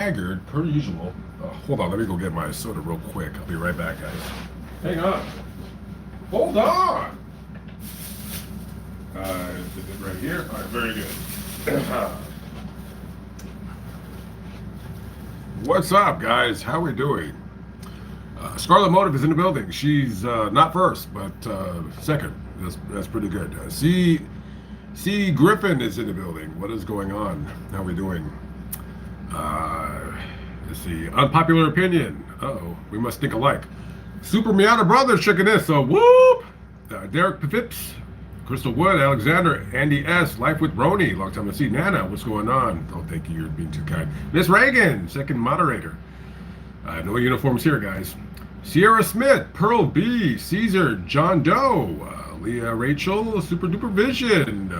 staggered per usual. Hold on, let me go get my soda real quick. I'll be right back, guys. Hang on. Hold on. Is it right here? All right, very good. What's up, guys? How we doing? Scarlet Motive is in the building. She's not first, but second. That's pretty good. C. Griffin is in the building. What is going on? How we doing? Let's see. Unpopular opinion. Uh-oh. We must think alike. Super Miata Brothers checking in. So whoop. Derek Phipps, Crystal Wood, Alexander, Andy S. Life with Roni. Long time to see. Nana, what's going on? Oh, thank you. You're being too kind. Miss Reagan, second moderator. No uniforms here, guys. Sierra Smith, Pearl B, Caesar, John Doe, Leah Rachel, Super Duper Vision,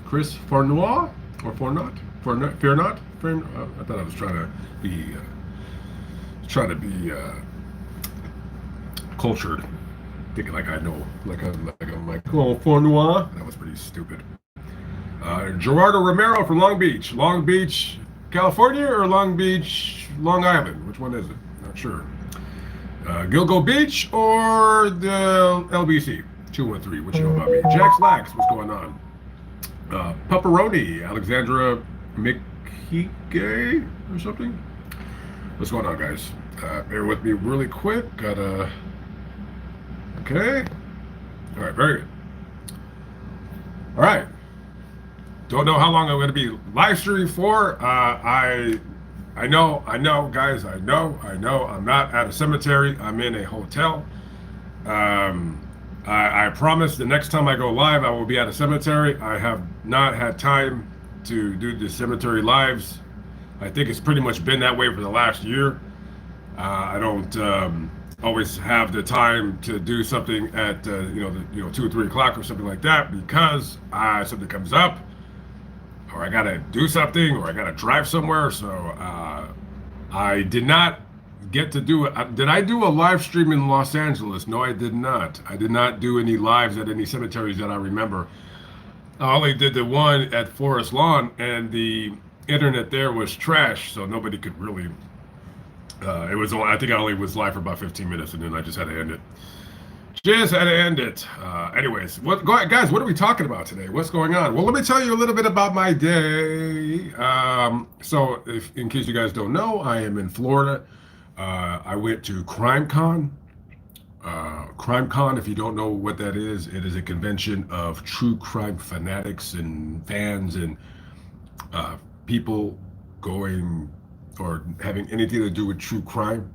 Chris Farnois, or Farnot? Fairnot? I thought I was trying to be cultured, thinking like I know, like I'm like, oh, Farnois. That was pretty stupid. Gerardo Romero from Long Beach, California, or Long Beach, Long Island? Which one is it? Not sure. Gilgo Beach or the LBC? 213. What you know about me? Jack Slacks, what's going on? Pepperoni, Alexandra McKeegay or something? What's going on, guys? Bear with me really quick. Okay. All right, very good. All right. Don't know how long I'm going to be live streaming for. I know, guys. I know. I'm not at a cemetery. I'm in a hotel. I promise the next time I go live, I will be at a cemetery. I have not had time to do the cemetery lives. I think it's pretty much been that way for the last year. I don't always have the time to do something at 2 or 3 o'clock or something like that because something comes up, or I gotta do something, or I gotta drive somewhere. So I did not get to do it. Did I do a live stream in Los Angeles? No, I did not. I did not do any lives at any cemeteries that I remember. I only did the one at Forest Lawn, and the internet there was trash, so nobody could really. I think I only was live for about 15 minutes, and then I just had to end it. Anyways, guys, what are we talking about today? What's going on? Well, let me tell you a little bit about my day. So, in case you guys don't know, I am in Florida. I went to CrimeCon. CrimeCon, if you don't know what that is, it is a convention of true crime fanatics and fans and people going or having anything to do with true crime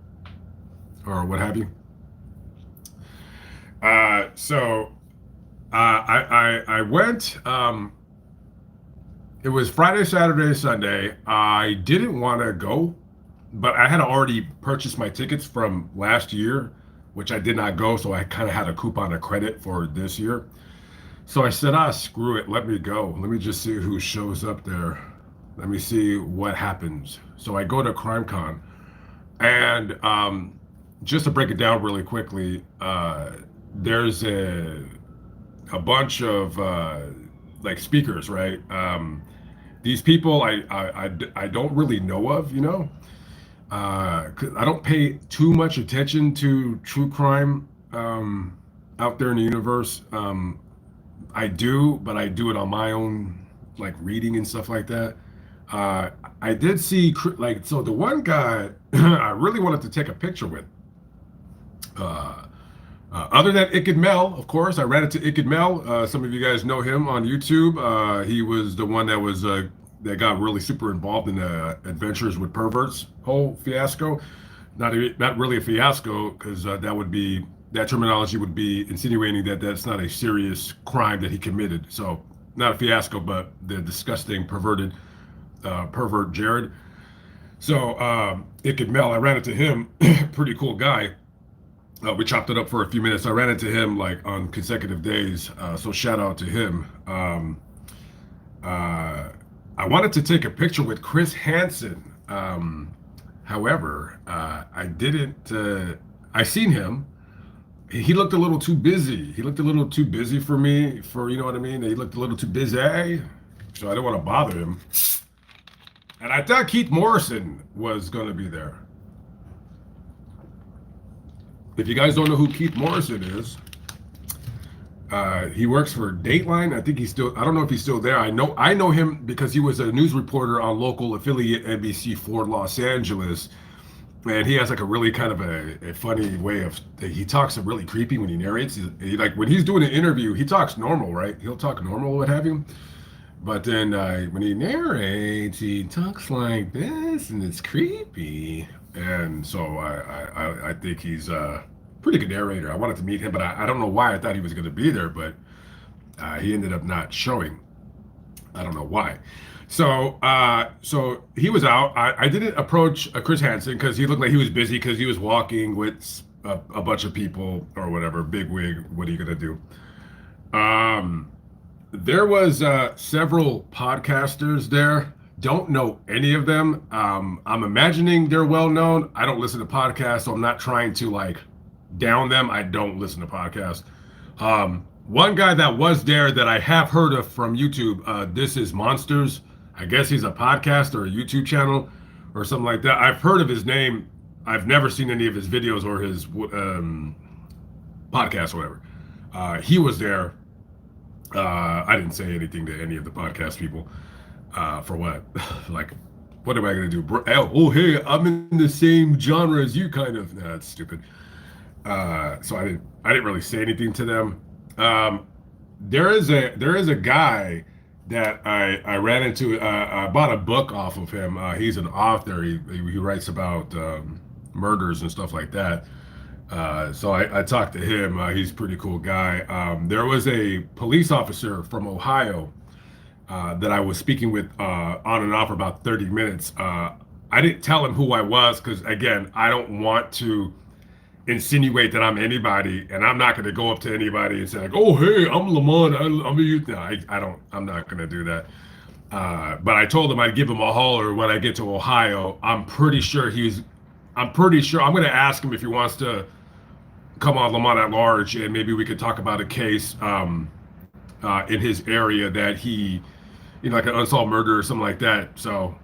or what have you. So I went. It was Friday, Saturday, Sunday. I didn't want to go, but I had already purchased my tickets from last year, which I did not go. So I kind of had a coupon of credit for this year. So I said, screw it. Let me go. Let me just see who shows up there. Let me see what happens. So I go to CrimeCon, and just to break it down really quickly, there's a bunch of like speakers, right? These people I don't really know of, I don't pay too much attention to true crime out there in the universe. I do, but I do it on my own, like reading and stuff like that. I did see so the one guy I really wanted to take a picture with. Other than Iked Mel, of course, I ran into Iked Mel. Some of you guys know him on YouTube. He was the one that got really super involved in the Adventures with Perverts whole fiasco. Not really a fiasco, because that terminology would be insinuating that that's not a serious crime that he committed. So not a fiasco, but the disgusting pervert Jared. So Iked Mel, I ran into him. Pretty cool guy. We chopped it up for a few minutes. I ran into him like on consecutive days, so shout out to him. I wanted to take a picture with Chris Hansen. However, I didn't. I seen him. He looked a little too busy. He looked a little too busy for me. You know what I mean? He looked a little too busy, so I didn't want to bother him. And I thought Keith Morrison was going to be there. If you guys don't know who Keith Morrison is, he works for Dateline. I think he's still. I don't know if he's still there. I know him because he was a news reporter on local affiliate NBC for Los Angeles, and he has like a really kind of a funny way of. He talks really creepy when he narrates. Like when he's doing an interview, he talks normal, right? He'll talk normal, what have you. But then when he narrates, he talks like this, and it's creepy. And so I think he's a pretty good narrator. I wanted to meet him, but I don't know why I thought he was going to be there, but he ended up not showing. I don't know why. So he was out. I didn't approach Chris Hansen because he looked like he was busy because he was walking with a bunch of people or whatever. Big wig. What are you going to do? There was several podcasters there. Don't know any of them. I'm imagining they're well known. I don't listen to podcasts, so I'm not trying to like down them. I don't listen to podcasts. One guy that was there that I have heard of from YouTube, This Is Monsters. I guess he's a podcast or a YouTube channel or something like that. I've heard of his name. I've never seen any of his videos or his podcast or whatever. He was there. I didn't say anything to any of the podcast people. For what? Like, what am I going to do? Oh, hey, I'm in the same genre as you, kind of. Nah, that's stupid. So I didn't really say anything to them. There is a guy that I ran into. I bought a book off of him. He's an author. He writes about murders and stuff like that. So I talked to him. He's a pretty cool guy. There was a police officer from Ohio that I was speaking with on and off for about 30 minutes. I didn't tell him who I was because, again, I don't want to insinuate that I'm anybody, and I'm not going to go up to anybody and say like, "Oh, hey, I'm Lamont. I'm a youth." No, I don't. I'm not going to do that. But I told him I'd give him a holler when I get to Ohio. I'm pretty sure I'm going to ask him if he wants to come on Lamont at Large, and maybe we could talk about a case in his area that he, like an unsolved murder or something like that. So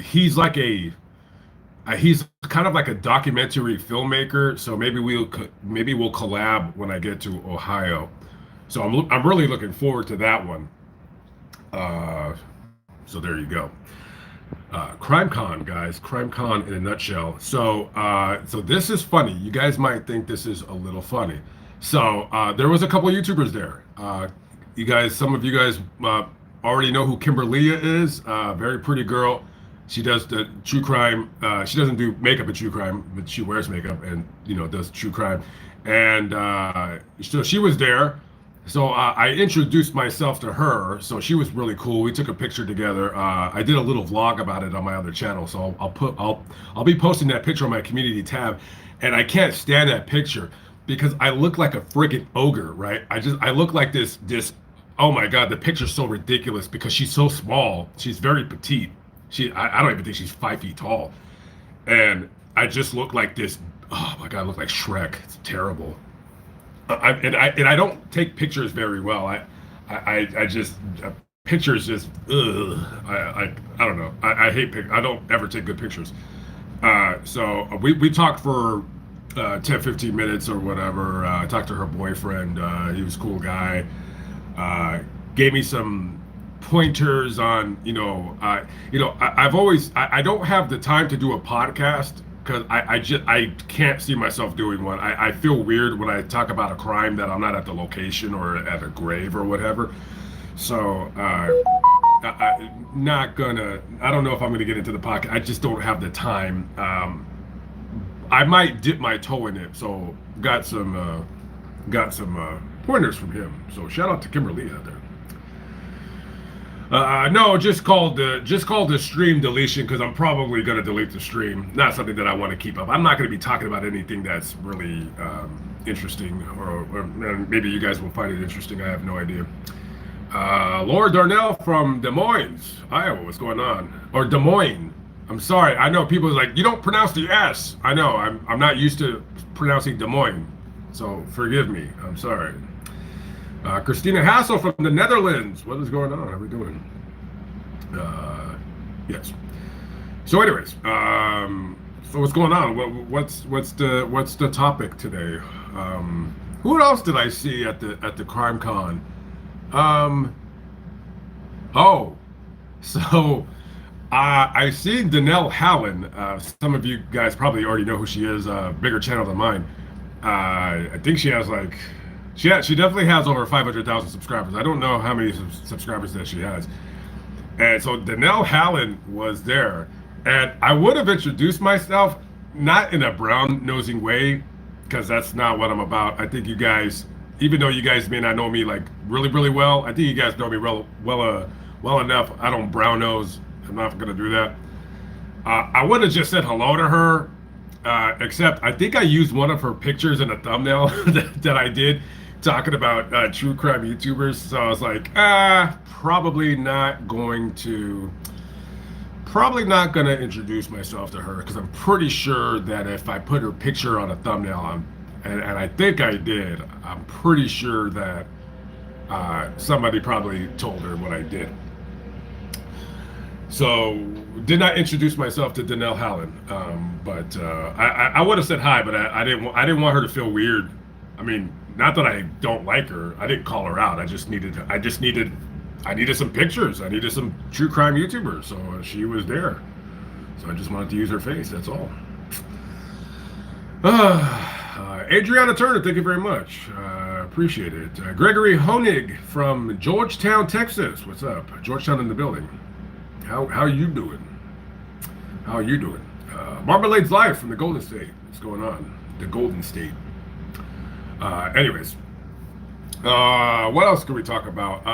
he's like he's kind of like a documentary filmmaker. So maybe we'll collab when I get to Ohio. So I'm really looking forward to that one. So there you go. CrimeCon, guys. CrimeCon in a nutshell. So this is funny. You guys might think this is a little funny. So there was a couple of YouTubers there. Some of you guys already know who Kimberly is. Very pretty girl. She does the true crime. She doesn't do makeup in true crime, but she wears makeup and does true crime. And so she was there. So I introduced myself to her. So she was really cool. We took a picture together. I did a little vlog about it on my other channel. So I'll be posting that picture on my community tab. And I can't stand that picture because I look like a friggin' ogre, right? I look like this. Oh my God, the picture's so ridiculous because she's so small. She's very petite. I don't even think she's 5 feet tall. And I just look like this. Oh my God, I look like Shrek. It's terrible. I don't take pictures very well. I just pictures just I don't know. I hate pictures. I don't ever take good pictures. So we talked for 10-15 minutes or whatever. I talked to her boyfriend. He was a cool guy. Gave me some pointers on I've always I don't have the time to do a podcast because I can't see myself doing one. I feel weird when I talk about a crime that I'm not at the location or at a grave or whatever. So I don't know if I'm gonna get into the podcast. I just don't have the time. I might dip my toe in it. So got some pointers from him. So shout out to Kimberly out there. No, just called the stream deletion because I'm probably going to delete the stream. Not something that I want to keep up. I'm not going to be talking about anything that's really interesting, or maybe you guys will find it interesting. I have no idea. Laura Darnell from Des Moines, Iowa. What's going on? Or Des Moines. I'm sorry. I know people are like, you don't pronounce the S. I know. I'm not used to pronouncing Des Moines, so forgive me. I'm sorry. Christina Hassel from the Netherlands. What is going on? How are we doing? Yes. So, anyways, so what's going on? What's the topic today? Who else did I see at the CrimeCon? Um, oh, so I seen Danelle Hallen. Some of you guys probably already know who she is. Bigger channel than mine. I think she has like she definitely has over 500,000 subscribers. I don't know how many subscribers that she has. And so Danelle Hallen was there. And I would have introduced myself, not in a brown nosing way, because that's not what I'm about. I think you guys, even though you guys may not know me like really, really well, I think you guys know me well enough. I don't brown nose. I'm not gonna do that. I would have just said hello to her, except I think I used one of her pictures in a thumbnail that I did talking about true crime YouTubers. So I was like, probably not going to introduce myself to her because I'm pretty sure that if I put her picture on a thumbnail, and I think I did, I'm pretty sure that somebody probably told her what I did. So did not introduce myself to Danelle Hallen, but I would have said hi, but I didn't want her to feel weird. I mean, not that I don't like her. I didn't call her out. I needed some pictures. I needed some true crime YouTubers. So she was there. So I just wanted to use her face. That's all. Adriana Turner, thank you very much. Appreciate it. Gregory Honig from Georgetown, Texas. What's up? Georgetown in the building. How you doing? How are you doing? Marmalade's live from the Golden State. What's going on? The Golden State. Anyways, what else can we talk about?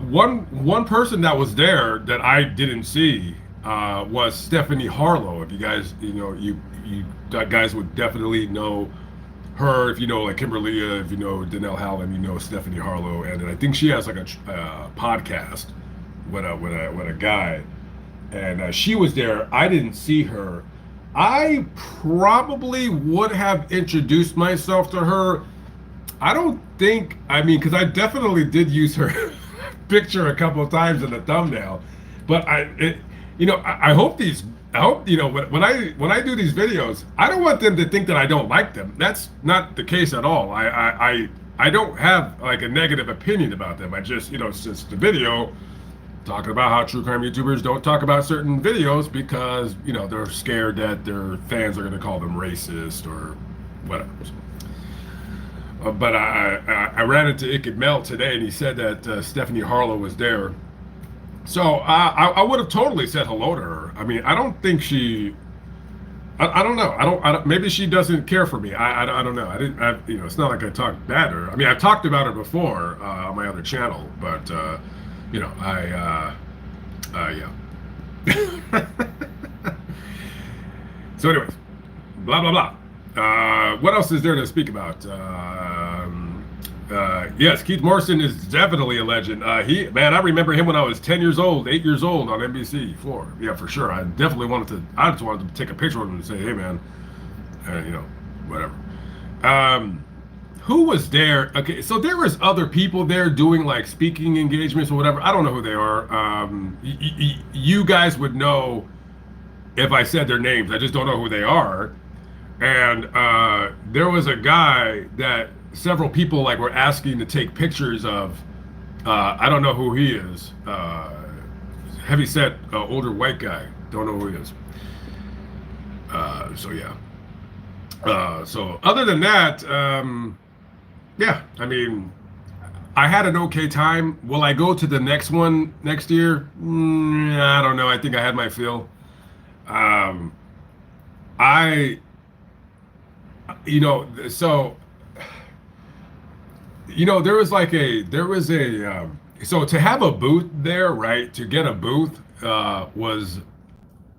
One person that was there that I didn't see was Stephanie Harlow. If you guys, you guys would definitely know her if you know like Kimberly, if you know Danelle Hallen, you know Stephanie Harlow, and I think she has like a podcast with a guy, and she was there. I didn't see her. I probably would have introduced myself to her. I don't think, I mean, because I definitely did use her picture a couple of times in the thumbnail, but I hope, when I do these videos, I don't want them to think that I don't like them. That's not the case at all. I don't have like a negative opinion about them. I just, since the video talking about how true crime YouTubers don't talk about certain videos because, they're scared that their fans are going to call them racist or whatever. But I ran into Iked Mel today and he said that Stephanie Harlow was there. So I would have totally said hello to her. I mean, I don't think I don't know. I don't. Maybe she doesn't care for me. I don't know. It's not like I talked bad to her. I mean, I've talked about her before on my other channel, but yeah. So, anyways, blah blah blah. What else is there to speak about? Yes, Keith Morrison is definitely a legend. I remember him when I was 10 years old, 8 years old on NBC4. Yeah, for sure. I just wanted to take a picture of him and say, hey, man, whatever. Who was there? Okay, so there was other people there doing like speaking engagements or whatever. I don't know who they are. You guys would know if I said their names. I just don't know who they are. And there was a guy that several people like were asking to take pictures of. I don't know who he is. Heavy set, older white guy. Don't know who he is. So yeah. So other than that, yeah. I mean, I had an okay time. Will I go to the next one next year? I don't know. I think I had my fill. I, so there was so to have a booth there, right? To get a booth was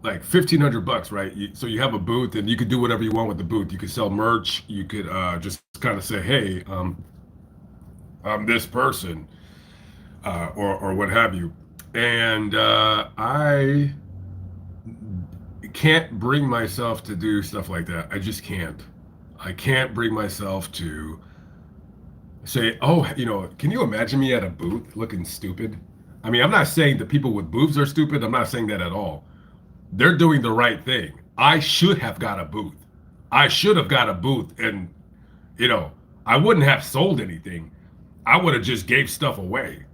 like $1,500, right? So you have a booth and you could do whatever you want with the booth. You could sell merch. You could just kind of say, hey, I'm this person, or what have you. And I can't bring myself to do stuff like that. I just can't. I can't bring myself to say, oh, can you imagine me at a booth looking stupid? I mean, I'm not saying the people with booths are stupid. I'm not saying that at all. They're doing the right thing. I should have got a booth. I should have got a booth, and you know, I wouldn't have sold anything. I would have just gave stuff away.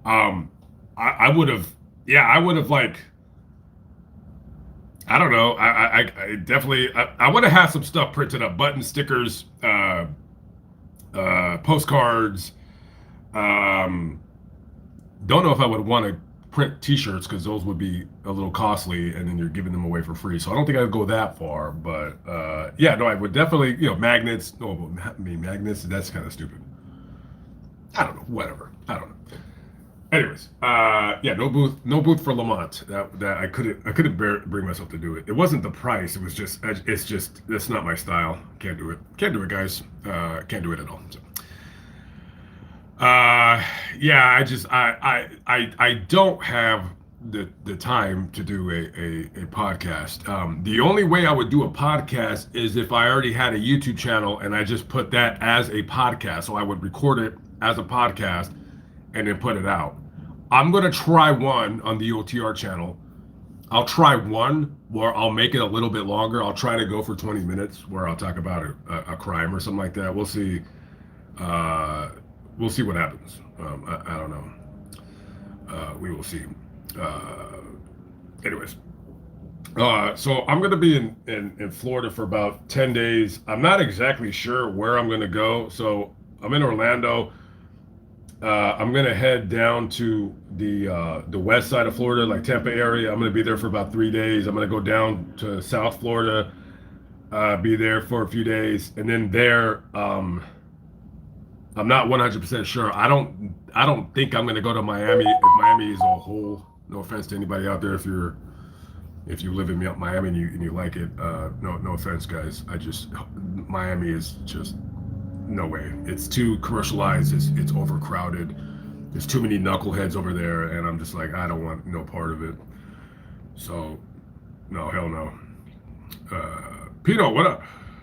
Um, I would have, yeah, I would have like, I don't know. I definitely, I would have had some stuff printed up, button stickers, postcards. Um, don't know if I would want to print T-shirts because those would be a little costly, and then you're giving them away for free. So I don't think I'd go that far. But yeah, no, I would definitely, magnets. No, I mean magnets. That's kind of stupid. I don't know. Whatever. I don't know. Anyways, yeah, no booth for Lamont. That I couldn't bring myself to do it. It wasn't the price. It was just, it's just, that's not my style. Can't do it. Can't do it, guys. Can't do it at all. So. Yeah, I don't have the time to do a podcast. The only way I would do a podcast is if I already had a YouTube channel and I just put that as a podcast. So I would record it as a podcast and then put it out. I'm gonna try one on the OTR channel. I'll try one where I'll make it a little bit longer. I'll try to go for 20 minutes where I'll talk about a crime or something like that. We'll see. We'll see what happens. I don't know. We will see. Anyways, so I'm going to be in Florida for about 10 days. I'm not exactly sure where I'm going to go. So I'm in Orlando. I'm going to head down to the west side of Florida, like Tampa area. I'm going to be there for about 3 days. I'm going to go down to South Florida, be there for a few days, and then there. I'm not 100% sure. I don't think I'm going to go to Miami. If Miami is a whole, no offense to anybody out there, if you live in Miami and you like it, no offense, guys. Miami is just no way. It's too commercialized. It's overcrowded. There's too many knuckleheads over there, and I'm just like, I don't want no part of it. So, no, hell no. Pino, what up?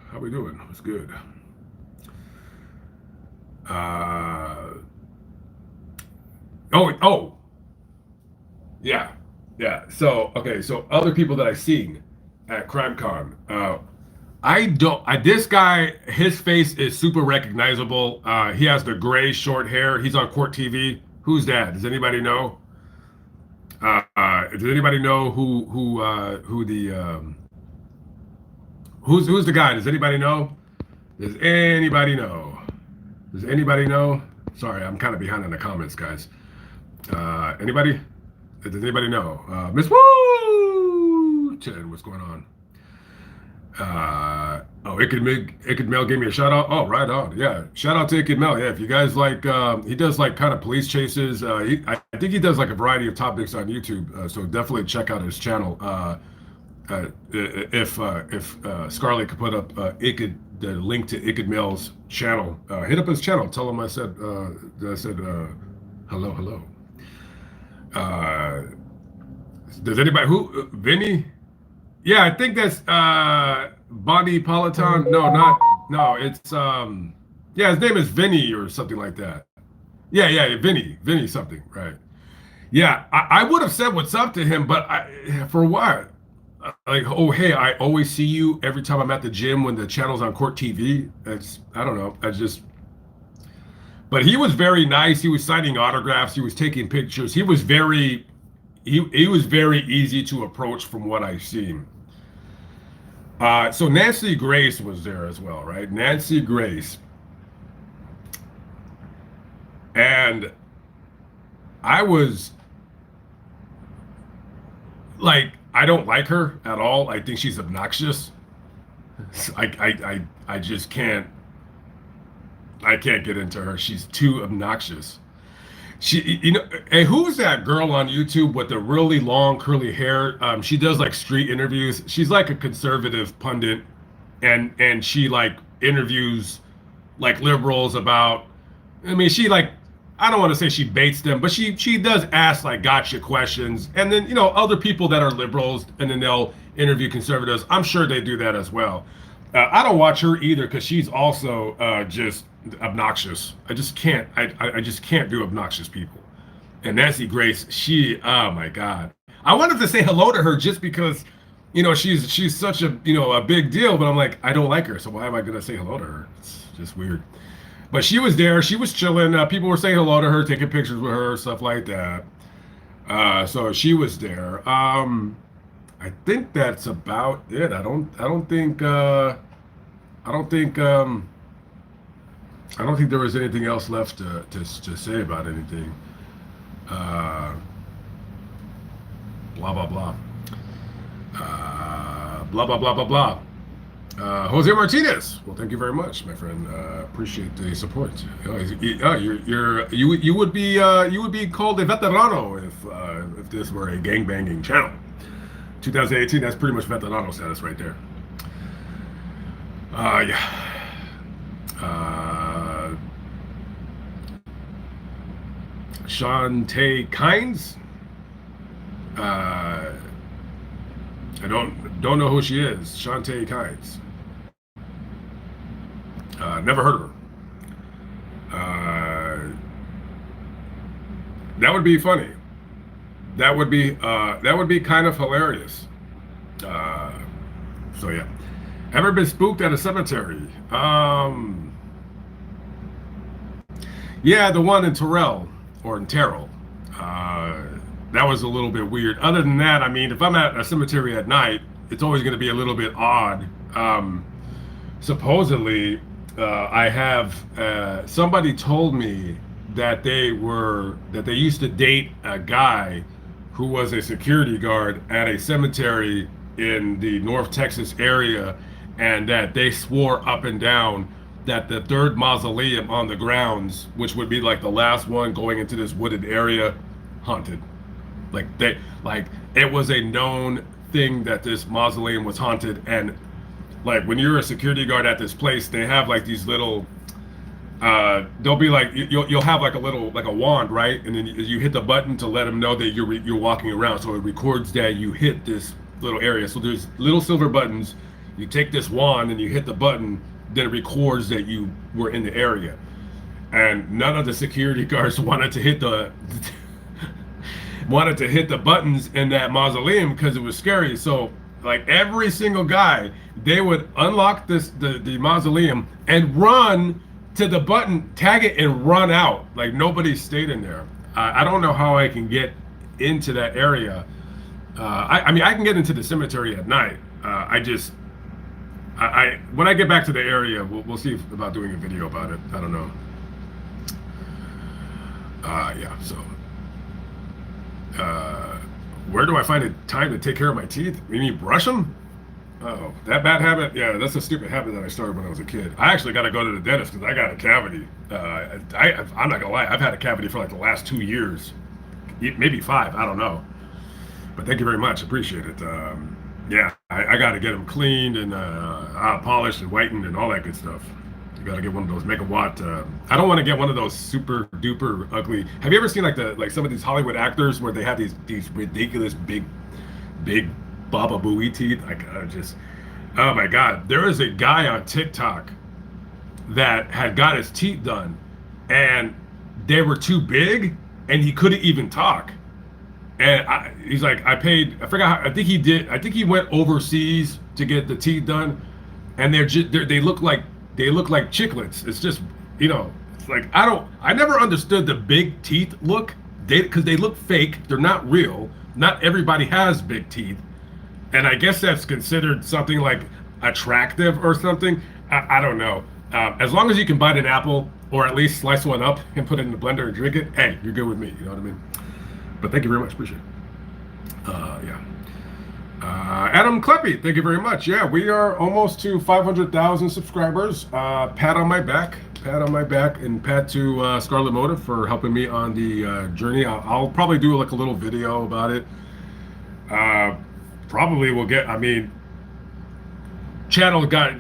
How we doing? What's good? Oh, yeah, yeah. So, okay, so other people that I've seen at CrimeCon, this guy, his face is super recognizable. He has the gray short hair. He's on Court TV. Who's that? Does anybody know? Does anybody know who the who's the guy? Does anybody know? Does anybody know? Does anybody know? Sorry, I'm kind of behind in the comments, guys. Anybody? Does anybody know? Miss Woo! Chen, what's going on? Ikid Mel gave me a shout out. Oh, right on. Yeah, shout out to Ikid Mel. Yeah, if you guys like, he does like kind of police chases. I think he does like a variety of topics on YouTube. So definitely check out his channel. If Scarlett could put up the link to Ikid Mel's channel, hit up his channel. Tell him I said hello. Does anybody Vinny? Yeah, I think that's Bonnie Politan. No, it's yeah, his name is Vinny or something like that. Yeah, Vinny something, right? Yeah, I would have said what's up to him, but for what? Like, oh hey, I always see you every time I'm at the gym when the channel's on Court TV. I don't know. But he was very nice. He was signing autographs. He was taking pictures. He was very easy to approach from what I've seen. So Nancy Grace was there as well, right? Nancy Grace. And I was like, I don't like her at all. I think she's obnoxious. I just can't. I can't get into her. She's too obnoxious. Hey, who's that girl on YouTube with the really long curly hair? She does like street interviews. She's like a conservative pundit, and she like interviews like liberals about. I mean, she like, I don't want to say she baits them, but she does ask like gotcha questions, and then other people that are liberals, and then they'll interview conservatives. I'm sure they do that as well. I don't watch her either because she's also just obnoxious. I just can't. I just can't do obnoxious people. And Nancy Grace, she, oh my God, I wanted to say hello to her just because, she's such a big deal. But I'm like, I don't like her, so why am I gonna say hello to her? It's just weird. But she was there. She was chilling. People were saying hello to her, taking pictures with her, stuff like that. So she was there. I think that's about it. I don't think. I don't think there was anything else left to say about anything. Uh, blah blah blah. Blah blah blah blah blah. Jose Martinez. Well, thank you very much, my friend. Appreciate the support. You would be called a veterano if this were a gangbanging channel. 2018. That's pretty much veterano status right there. Yeah. Shantae Kynes. I don't know who she is. Shantae Kynes. Never heard of her. That would be funny. That would be kind of hilarious. So yeah. Ever been spooked at a cemetery? Yeah, the one in Terrell or in Terrell. That was a little bit weird. Other than that, I mean, if I'm at a cemetery at night, it's always going to be a little bit odd. Supposedly, I have somebody told me that they used to date a guy who was a security guard at a cemetery in the North Texas area, and that they swore up and down that the third mausoleum on the grounds, which would be like the last one going into this wooded area, haunted. Like it was a known thing that this mausoleum was haunted. And like when you're a security guard at this place, they have like these little they'll be like you'll have like a wand, right? And then you hit the button to let them know that you're walking around, so it records that you hit this little area. So there's little silver buttons. You take this wand and you hit the button, then it records that you were in the area. And none of the security guards wanted to hit the buttons in that mausoleum because it was scary. So like every single guy, they would unlock the mausoleum and run to the button, tag it, and run out. Like nobody stayed in there. I don't know how I can get into that area. I mean, I can get into the cemetery at night. When I get back to the area, we'll see about doing a video about it. I don't know. Yeah. So, where do I find the time to take care of my teeth? You mean brush them? Oh, that bad habit? Yeah, that's a stupid habit that I started when I was a kid. I actually got to go to the dentist because I got a cavity. I'm not gonna lie, I've had a cavity for like the last 2 years, maybe 5. I don't know. But thank you very much. Appreciate it. Yeah, I got to get them cleaned and polished and whitened and all that good stuff. You got to get one of those Megawatt. I don't want to get one of those super duper ugly. Have you ever seen like some of these Hollywood actors where they have these ridiculous big Baba Booey teeth? Oh my God. There is a guy on TikTok that had got his teeth done and they were too big and he couldn't even talk. And he's like, I forgot how, I think he went overseas to get the teeth done, and they look like chiclets. It's just, it's like, I never understood the big teeth look, because they look fake. They're not real. Not everybody has big teeth. And I guess that's considered something like attractive or something. I don't know. As long as you can bite an apple or at least slice one up and put it in the blender and drink it, hey, you're good with me. You know what I mean? But thank you very much. Appreciate it. Yeah. Adam Kleppy, thank you very much. Yeah, we are almost to 500,000 subscribers. Pat on my back, and pat to Scarlet Motive for helping me on the journey. I'll probably do like a little video about it. Probably will get. I mean, channel got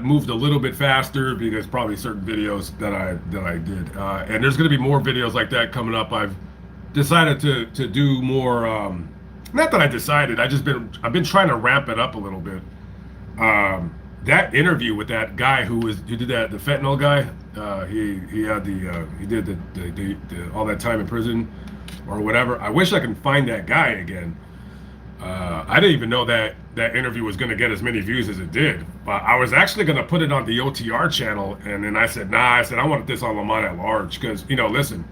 moved a little bit faster because probably certain videos that I did, and there's going to be more videos like that coming up. I've decided to do more. Not that I decided. I've been trying to ramp it up a little bit. That interview with that guy who did that, the fentanyl guy. He had he did the all that time in prison or whatever. I wish I could find that guy again. I didn't even know that that interview was going to get as many views as it did. But I was actually going to put it on the OTR channel, and then I said, nah. I said I wanted this on Lamont at large because listen,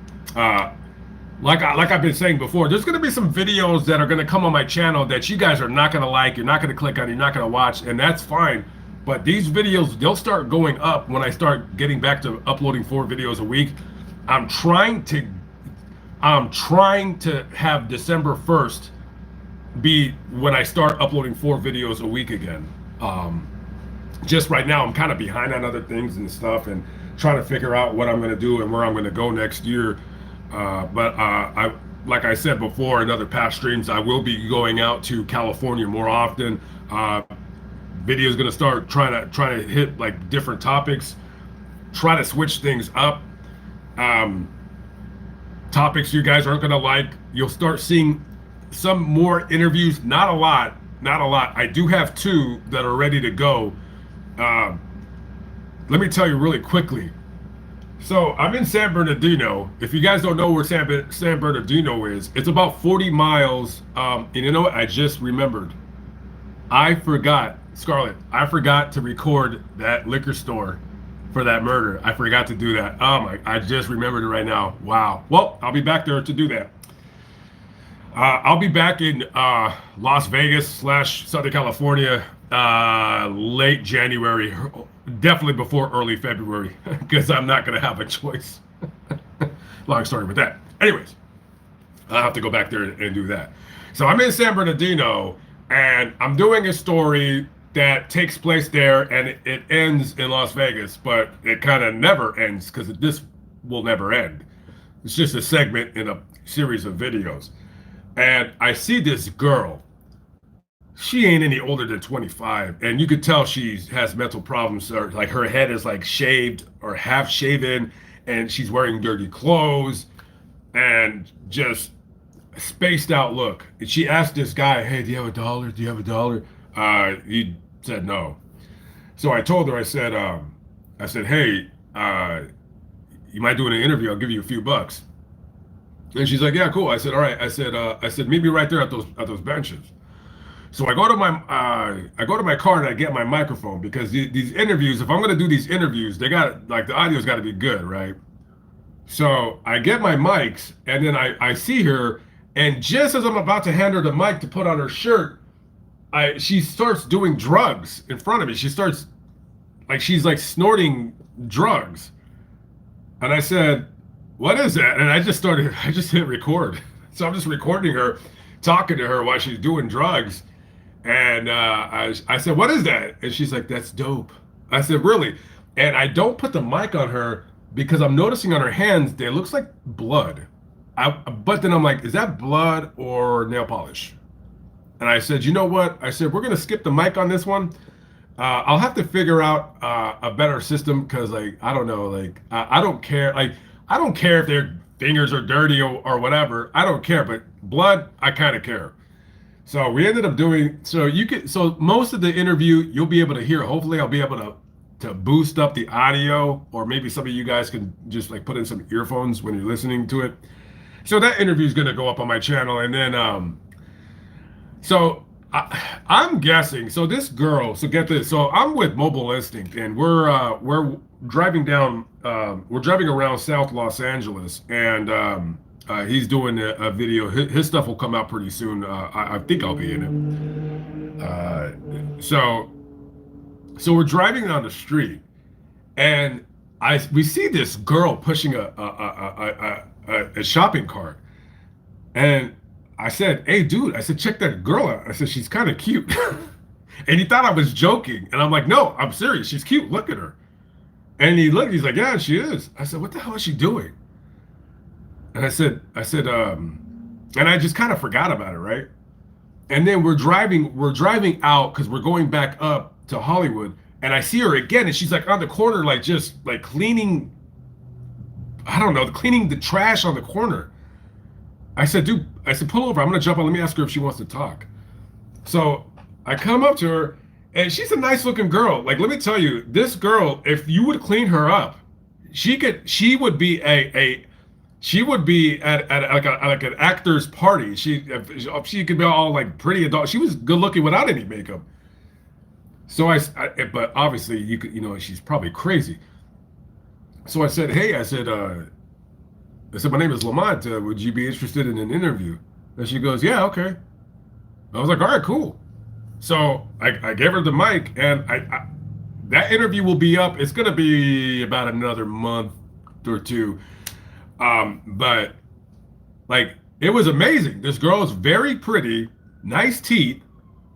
like I've been saying before, there's going to be some videos that are going to come on my channel that you guys are not going to like, you're not going to click on, you're not going to watch, and that's fine. But these videos, they'll start going up when I start getting back to uploading 4 videos a week. I'm trying to have December 1st be when I start uploading 4 videos a week again. Just right now, I'm kind of behind on other things and stuff, and trying to figure out what I'm going to do and where I'm going to go next year. Like I said before in other past streams, I will be going out to California more often. Video's going to start trying to hit like different topics, try to switch things up. Topics you guys aren't going to like. You'll start seeing some more interviews. Not a lot. I do have 2 that are ready to go. Let me tell you really quickly. So I'm in San Bernardino. If you guys don't know where San Bernardino is, it's about 40 miles. And you know what? I just remembered. I forgot, Scarlett, I forgot to record that liquor store for that murder. I forgot to do that. Oh my, I just remembered it right now. Wow. Well, I'll be back there to do that. I'll be back in Las Vegas / Southern California late January, definitely before early February, because I'm not going to have a choice. Long story with that. Anyways, I'll have to go back there and do that. So I'm in San Bernardino, and I'm doing a story that takes place there, and it ends in Las Vegas, but it kind of never ends because this will never end. It's just a segment in a series of videos. And I see this girl. She ain't any older than 25, and you could tell she has mental problems. Or like her head is like shaved or half shaven, and she's wearing dirty clothes, and just a spaced out look. And she asked this guy, "Hey, do you have a dollar? Do you have a dollar?" He said no. So I told her, I said, "Hey, you might do an interview. I'll give you a few bucks." And she's like, "Yeah, cool." I said, "All right." I said, "Meet me right there at those benches." So I go to my car and I get my microphone because these interviews, if I'm going to do these interviews, they got like the audio's got to be good, right? So I get my mics, and then I see her, and just as I'm about to hand her the mic to put on her shirt, she starts doing drugs in front of me. She starts she's like snorting drugs, and I said, "What is that?" And I just hit record. So I'm just recording her, talking to her while she's doing drugs. And I said, "What is that?" And she's like, "That's dope." I said, "Really?" And I don't put the mic on her because I'm noticing on her hands, they looks like blood. But then I'm like, is that blood or nail polish? And I said, "You know what?" I said, "We're going to skip the mic on this one. I'll have to figure out a better system because I don't know, I don't care. I don't care if their fingers are dirty or whatever. I don't care. But blood, I kind of care." So we ended up doing, so most of the interview you'll be able to hear. Hopefully I'll be able to boost up the audio, or maybe some of you guys can just put in some earphones when you're listening to it. So that interview is going to go up on my channel. And then, I'm guessing, so this girl, so get this. So I'm with Mobile Instinct, and we're driving around South Los Angeles, and, he's doing a video. His stuff will come out pretty soon. I think I'll be in it. So we're driving down the street, and we see this girl pushing a shopping cart, and I said, "Hey, dude," I said, "check that girl out." I said, "She's kind of cute." And he thought I was joking, and I'm like, "No, I'm serious. She's cute. Look at her." And he's like, "Yeah, she is." I said, "What the hell is she doing?" And I said, and I just kind of forgot about it, right? And then we're driving out because we're going back up to Hollywood, and I see her again, and she's like on the corner, just cleaning, I don't know, cleaning the trash on the corner. I said, "Dude," I said, "pull over. I'm gonna jump on. Let me ask her if she wants to talk." So I come up to her, and she's a nice looking girl. Let me tell you, this girl, if you would clean her up, she would be at like an actor's party. She could be all like pretty adult. She was good looking without any makeup. So but obviously you could, she's probably crazy. So I said, hey, I said, my name is Lamont. Would you be interested in an interview? And she goes, yeah, okay. I was like, all right, cool. So I gave her the mic, and that interview will be up. It's gonna be about another month or two. But like it was amazing. This girl is very pretty, nice teeth,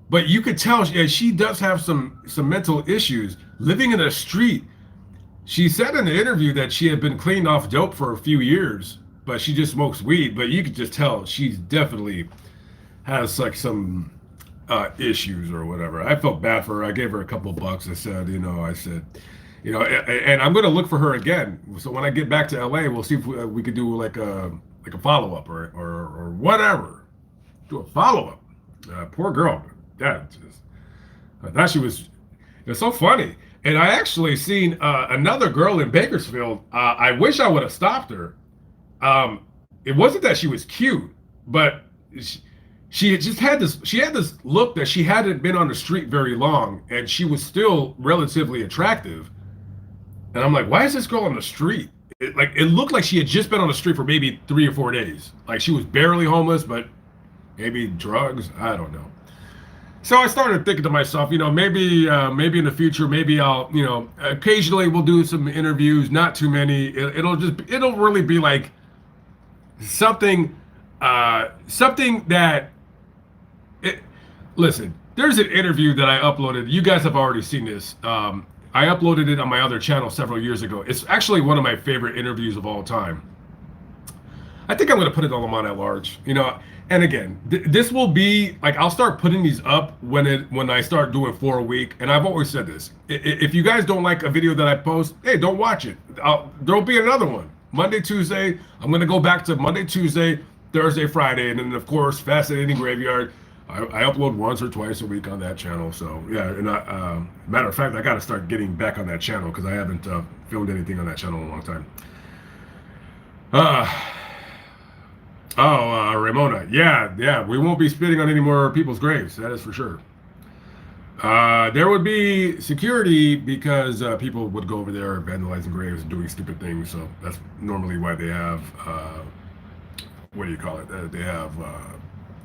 but you could tell she does have some mental issues. Living in a street, she said in the interview that she had been cleaned off dope for a few years, but she just smokes weed. But you could just tell she's definitely has like some issues or whatever. I felt bad for her. I gave her a couple of bucks. And I'm going to look for her again. So when I get back to LA, we'll see if we could do like a follow up or whatever. Do a follow up. Poor girl. I thought she was. It's so funny. And I actually seen another girl in Bakersfield. I wish I would have stopped her. It wasn't that she was cute, but she just had this. She had this look that she hadn't been on the street very long, and she was still relatively attractive. And I'm like, why is this girl on the street? It looked like she had just been on the street for maybe 3 or 4 days. Like she was barely homeless, but maybe drugs. I don't know. So I started thinking to myself, maybe in the future, maybe I'll, occasionally we'll do some interviews, not too many. It'll really be like something that. Listen, there's an interview that I uploaded. You guys have already seen this. I uploaded it on my other channel several years ago. It's actually one of my favorite interviews of all time. I think I'm going to put it on Lamont at Large. And again, this will be like I'll start putting these up when I start doing 4 a week. And I've always said this: if you guys don't like a video that I post, hey, don't watch it. There'll be another one Monday, Tuesday. I'm going to go back to Monday, Tuesday, Thursday, Friday, and then of course Fascinating Graveyard. I upload once or twice a week on that channel. So yeah, and matter of fact, I got to start getting back on that channel because I haven't filmed anything on that channel in a long time. Ramona. Yeah, we won't be spitting on any more people's graves. That is for sure. There would be security because people would go over there vandalizing graves and doing stupid things. So that's normally why they have, what do you call it? They have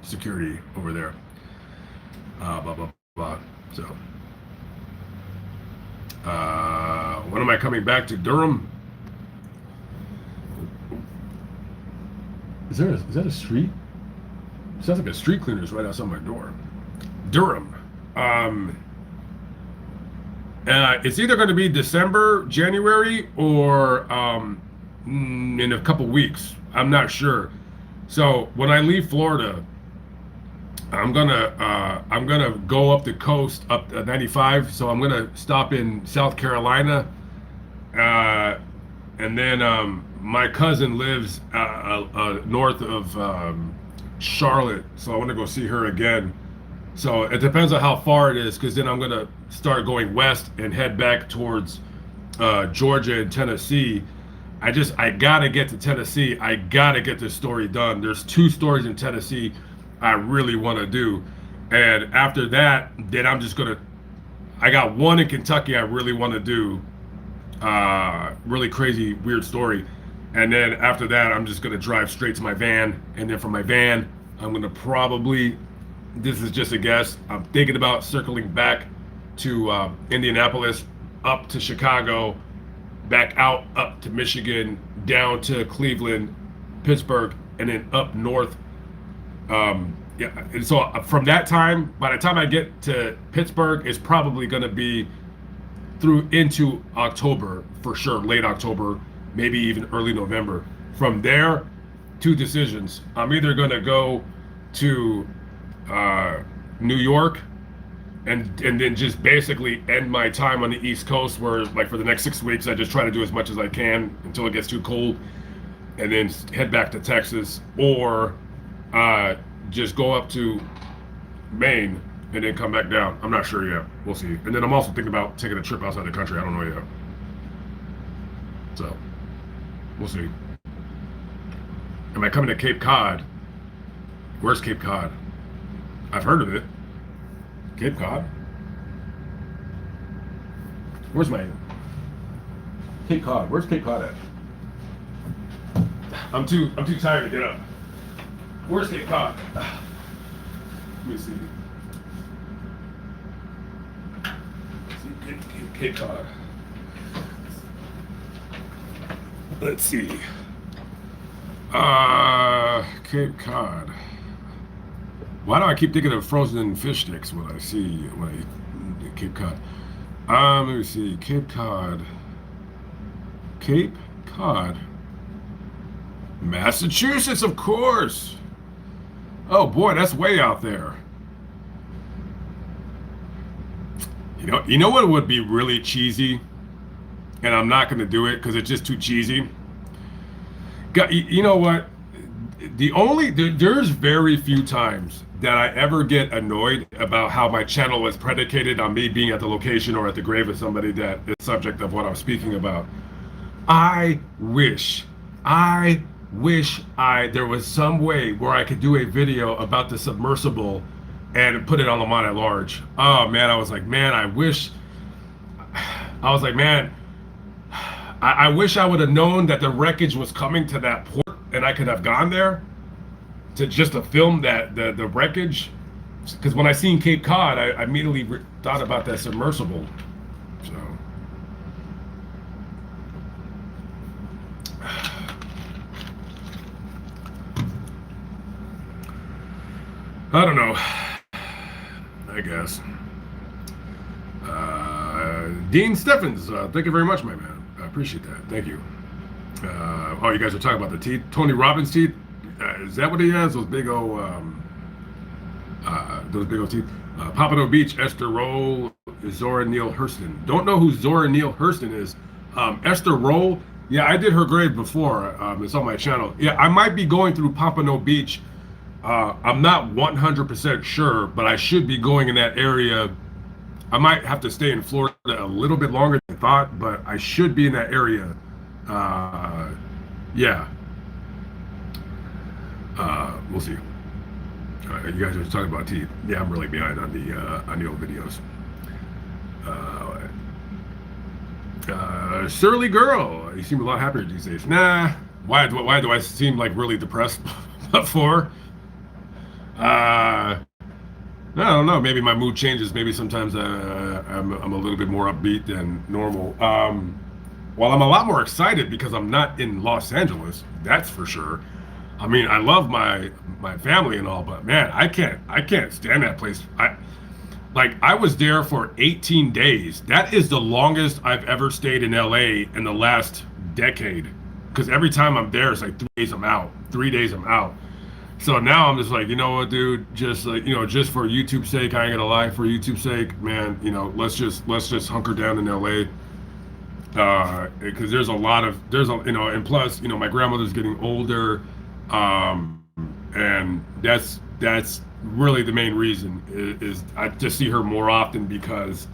security over there. Blah, blah, blah. So, when am I coming back to Durham? Is that a street? Sounds like a street cleaner's right outside my door. Durham. It's either going to be December, January, or in a couple weeks. I'm not sure. So when I leave Florida, I'm gonna go up the coast, up 95. So I'm gonna stop in South Carolina, and then my cousin lives north of Charlotte, so I want to go see her again. So it depends on how far it is, because then I'm gonna start going west and head back towards Georgia and Tennessee. I gotta get to Tennessee. I gotta get this story done. There's 2 stories in Tennessee I really want to do, and after that, then I got one in Kentucky I really want to do. Really crazy, weird story. And then after that, I'm just going to drive straight to my van. And then from my van, I'm going to probably, this is just a guess, I'm thinking about circling back to Indianapolis, up to Chicago, back out, up to Michigan, down to Cleveland, Pittsburgh, and then up north. And so from that time, by the time I get to Pittsburgh, it's probably going to be through into October for sure, late October, maybe even early November. From there, 2 decisions. I'm either going to go to New York and then just basically end my time on the East Coast, where like for the next 6 weeks, I just try to do as much as I can until it gets too cold, and then head back to Texas, or just go up to Maine and then come back down. I'm not sure yet. We'll see. And then I'm also thinking about taking a trip outside the country. I don't know yet. So we'll see. Am I coming to Cape Cod? Where's Cape Cod? I've heard of it. Cape Cod. Where's my Cape Cod? Where's Cape Cod at? I'm too tired to get up. Where's Cape Cod? Let me see. Cape Cod. Let's see. Cape Cod. Why do I keep thinking of frozen fish sticks when I see Cape Cod? Let me see. Cape Cod. Cape Cod. Massachusetts, of course. Oh boy, that's way out there. You know what would be really cheesy, and I'm not going to do it because it's just too cheesy. You know what? There's very few times that I ever get annoyed about how my channel is predicated on me being at the location or at the grave of somebody that is subject of what I'm speaking about. I wish there was some way where I could do a video about the submersible and put it on Lamont at large. Oh man, I was like, man, I wish I would have known that the wreckage was coming to that port and I could have gone there to film that the wreckage. Because when I seen Cape Cod, I immediately thought about that submersible. So I don't know. I guess. Dean Steffens, thank you very much, my man. I appreciate that. Thank you. Oh, you guys are talking about the teeth. Tony Robbins' teeth. Is that what he has? Those big old teeth. Pompano Beach, Esther Roll, Zora Neale Hurston. Don't know who Zora Neale Hurston is. Esther Roll. Yeah, I did her grave before. It's on my channel. Yeah, I might be going through Pompano Beach. I'm not 100% sure, but I should be going in that area. I might have to stay in Florida a little bit longer than I thought, but I should be in that area. Yeah. We'll see. You guys are talking about teeth. Yeah, I'm really behind on the old videos. Surly girl, you seem a lot happier these days. Nah. Why do I seem like really depressed before? I don't know. Maybe my mood changes. Maybe sometimes I'm a little bit more upbeat than normal. Well, I'm a lot more excited because I'm not in Los Angeles. That's for sure. I mean, I love my family and all, but man, I can't stand that place. I was there for 18 days. That is the longest I've ever stayed in LA in the last decade. Because every time I'm there, it's like 3 days I'm out. 3 days I'm out. So now I'm just like, you know what, dude? Just like, just for YouTube's sake, I ain't gonna lie. For YouTube's sake, man, let's just hunker down in LA. Because and plus, my grandmother's getting older, and that's really the main reason is I just see her more often because,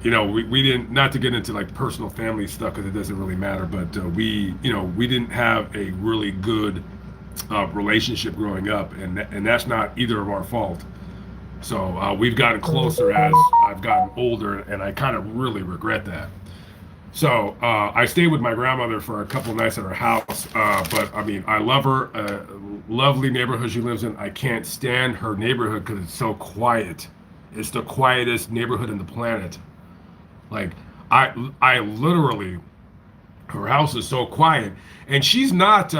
we didn't, not to get into like personal family stuff because it doesn't really matter, but we didn't have a really good relationship growing up, and that's not either of our fault. So we've gotten closer as I've gotten older, and I kind of really regret that. So I stayed with my grandmother for a couple nights at her house, but I mean, I love her. Lovely neighborhood she lives in. I can't stand her neighborhood because it's so quiet. It's the quietest neighborhood on the planet. Like I literally, her house is so quiet, and she's not.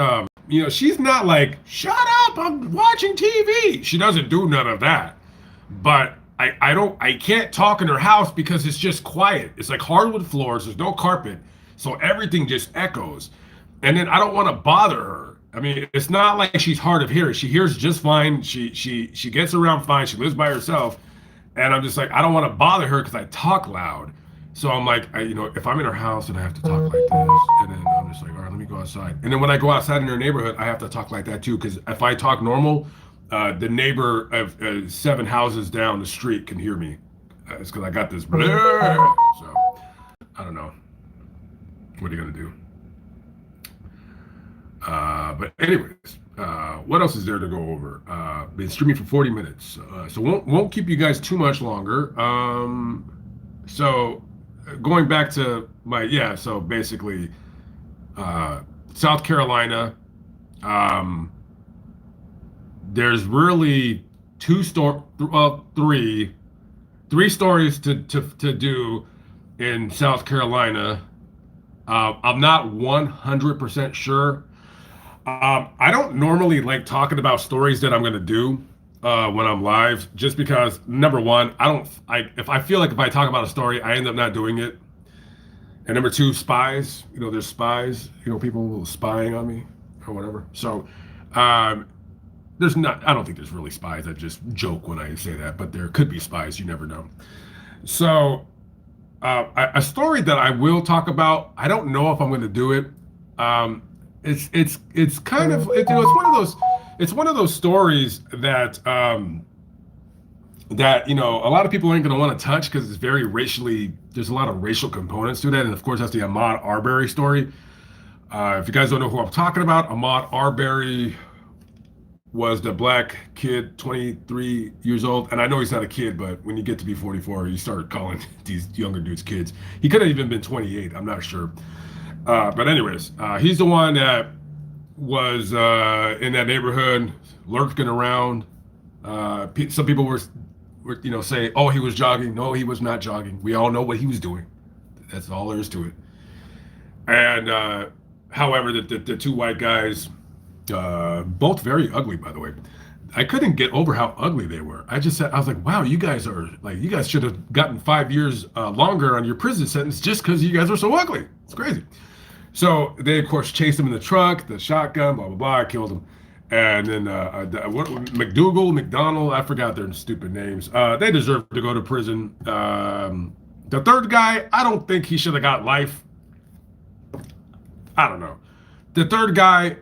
She's not like, shut up, I'm watching TV. She doesn't do none of that. But I can't talk in her house because it's just quiet. It's like hardwood floors, there's no carpet. So everything just echoes. And then I don't want to bother her. I mean, it's not like she's hard of hearing. She hears just fine. She gets around fine. She lives by herself. And I'm just like, I don't want to bother her because I talk loud. So I'm like, if I'm in her house and I have to talk like this, and then I'm just like, all right, let me go outside. And then when I go outside in her neighborhood, I have to talk like that too, because if I talk normal, the neighbor of 7 houses down the street can hear me. It's because I got this. So I don't know. What are you gonna do? But anyways, what else is there to go over? Been streaming for 40 minutes, so won't keep you guys too much longer. So going back to my so basically, South Carolina. Um, there's really three stories to do in South Carolina. I'm not 100% sure. I don't normally like talking about stories that I'm going to do when I'm live, just because number one, if I feel like if I talk about a story, I end up not doing it. And number two, spies. There's spies. People spying on me or whatever. So, there's not. I don't think there's really spies. I just joke when I say that, but there could be spies. You never know. So, a story that I will talk about. I don't know if I'm going to do it. It's kind of it's one of those stories that that a lot of people ain't going to want to touch because it's very racially. There's a lot of racial components to that, and of course that's the Ahmaud Arbery story. If you guys don't know who I'm talking about, Ahmaud Arbery was the black kid, 23 years old. And I know he's not a kid, but when you get to be 44, you start calling these younger dudes kids. He could have even been 28. I'm not sure. But anyways, he's the one that was in that neighborhood, lurking around. Some people were say, oh, he was jogging. No, he was not jogging. We all know what he was doing. That's all there is to it. And however, the two white guys, both very ugly, by the way. I couldn't get over how ugly they were. I was like, wow, you guys should have gotten 5 years longer on your prison sentence just because you guys are so ugly. It's crazy. So they, of course, chased him in the truck, the shotgun, blah, blah, blah, killed him. And then McDonald, I forgot their stupid names. They deserve to go to prison. The third guy, I don't think he should have got life. I don't know. The third guy,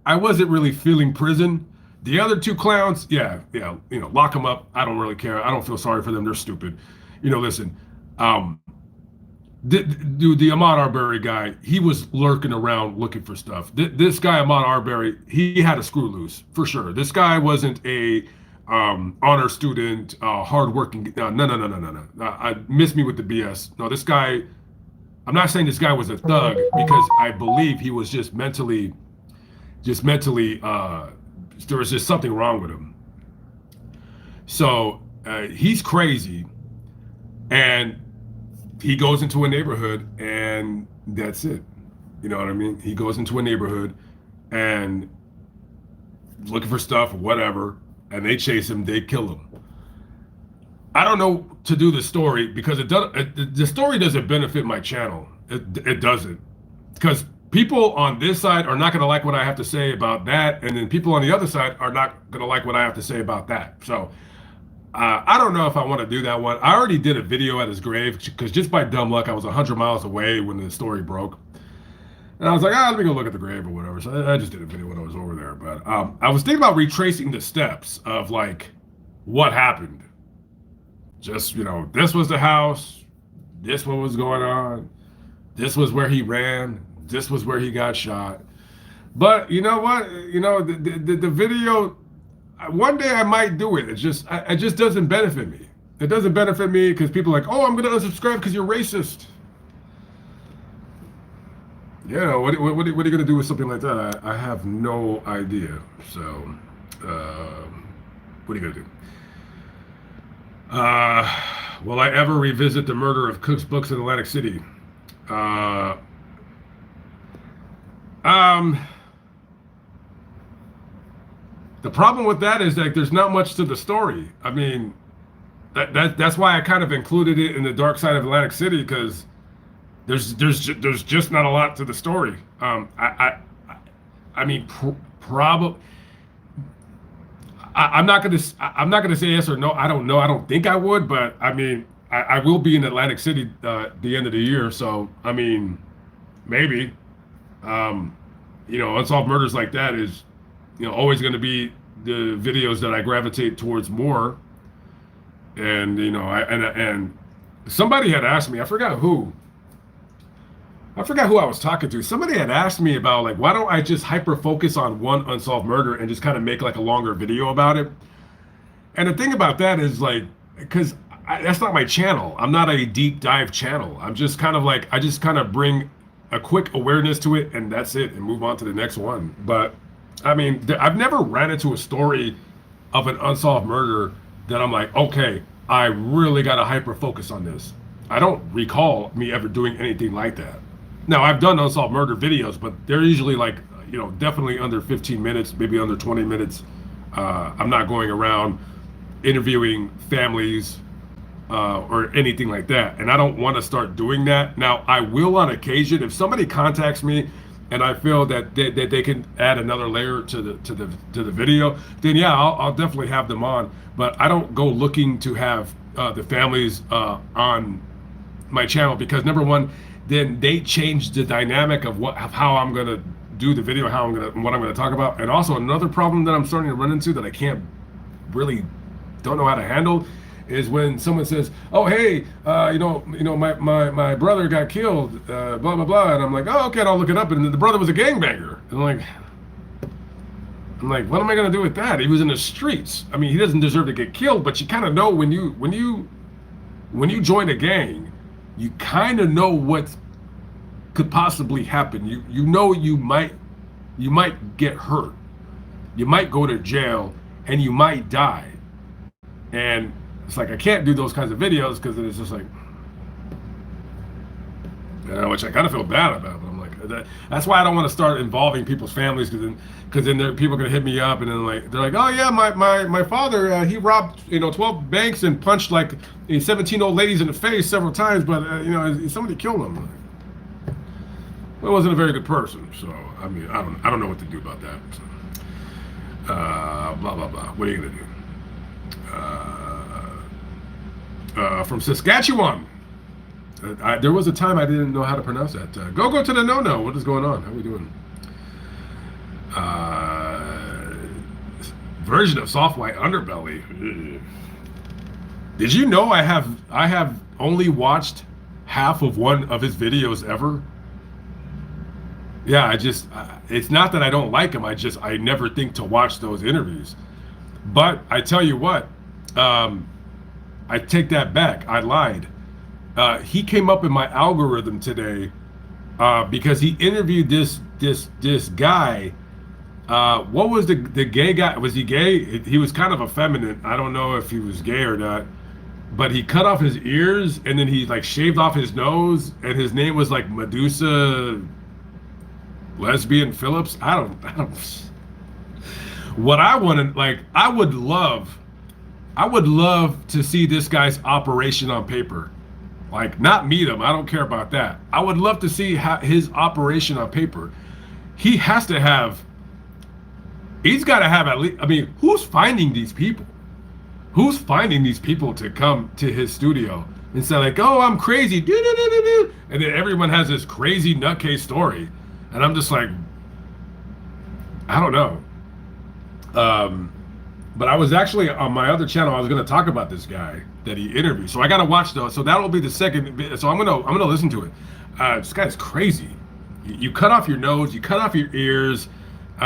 I wasn't really feeling prison. The other two clowns, lock them up. I don't really care. I don't feel sorry for them. They're stupid. Listen, the Ahmaud Arbery guy, he was lurking around looking for stuff. This guy, Ahmaud Arbery, he had a screw loose for sure. This guy wasn't a honor student, hardworking. No. I miss me with the BS. No, this guy. I'm not saying this guy was a thug because I believe he was just mentally. There was just something wrong with him. So he's crazy, and he goes into a neighborhood, and that's it. You know what I mean? He goes into a neighborhood and looking for stuff, whatever, and they chase him, they kill him. I don't know to do the story because the story doesn't benefit my channel. It doesn't, because people on this side are not going to like what I have to say about that, and then people on the other side are not going to like what I have to say about that. So I don't know if I want to do that one. I already did a video at his grave because just by dumb luck, I was 100 miles away when the story broke. And I was like, let me go look at the grave or whatever. So I just did a video when I was over there. But I was thinking about retracing the steps of like what happened. Just, this was the house. This what was going on. This was where he ran. This was where he got shot. But you know what? The video, one day I might do it. It just doesn't benefit me. It doesn't benefit me because people are like, oh, I'm going to unsubscribe because you're racist. What are you going to do with something like that? I have no idea. So, what are you going to do? Will I ever revisit the murder of Cook's Books in Atlantic City? The problem with that is that there's not much to the story. I mean, that's why I kind of included it in the dark side of Atlantic City, because there's just not a lot to the story. I mean, probably. I'm not gonna say yes or no. I don't know. I don't think I would, but I mean, I will be in Atlantic City the end of the year. So I mean, maybe. Unsolved murders like that is, always going to be the videos that I gravitate towards more. And and somebody had asked me, I forgot who. I forgot who I was talking to. Somebody had asked me about like, why don't I just hyper focus on one unsolved murder and just kind of make like a longer video about it? And the thing about that is like, because that's not my channel. I'm not a deep dive channel. I'm just kind of like, I just kind of bring a quick awareness to it and that's it and move on to the next one. But I mean, I've never ran into a story of an unsolved murder that I'm like, okay, I really got to hyper focus on this. I don't recall me ever doing anything like that. Now, I've done unsolved murder videos, but they're usually like, definitely under 15 minutes, maybe under 20 minutes. I'm not going around interviewing families or anything like that. And I don't want to start doing that. Now, I will on occasion if somebody contacts me and I feel that they can add another layer to the video, then yeah, I'll definitely have them on. But I don't go looking to have the families on my channel because number one, then they change the dynamic of how I'm gonna do the video, what I'm gonna talk about. And also another problem that I'm starting to run into that I can't really don't know how to handle is when someone says, "Oh, hey, my brother got killed, blah blah blah," and I'm like, "Oh, okay," and I'll look it up, and the brother was a gangbanger. And I'm like, what am I gonna do with that? He was in the streets. I mean, he doesn't deserve to get killed, but you kind of know when you join a gang, you kind of know what could possibly happen. You know you might get hurt, you might go to jail, and you might die. And it's like I can't do those kinds of videos because it's just like, which I kind of feel bad about. But I'm like, that's why I don't want to start involving people's families because then people are gonna hit me up and then like they're like, oh yeah, my father he robbed 12 banks and punched like 17 old ladies in the face several times, but somebody killed him. Like, well, wasn't a very good person. So I mean, I don't know what to do about that. So, blah blah blah. What are you gonna do? From Saskatchewan. There was a time I didn't know how to pronounce that. Go to the no. What is going on? How are we doing? Version of soft white underbelly. Ugh. Did you know I have only watched half of one of his videos ever? Yeah, it's not that I don't like him. I never think to watch those interviews. But I tell you what, I take that back. I lied. He came up in my algorithm today because he interviewed this guy. What was the gay guy? Was he gay? He was kind of effeminate. I don't know if he was gay or not. But he cut off his ears and then he like shaved off his nose, and his name was like Medusa Lesbian Phillips. I don't. What I wanted, like, I would love to see this guy's operation on paper. Like, not meet him. I don't care about that. I would love to see his operation on paper. He's got to have at least, I mean, who's finding these people? Who's finding these people to come to his studio and say like, oh, I'm crazy, and then everyone has this crazy nutcase story. And I'm just like, I don't know. But I was actually on my other channel. I was going to talk about this guy that he interviewed. So I got to watch those. So that'll be the second. So I'm gonna listen to it. This guy's crazy. You cut off your nose. You cut off your ears.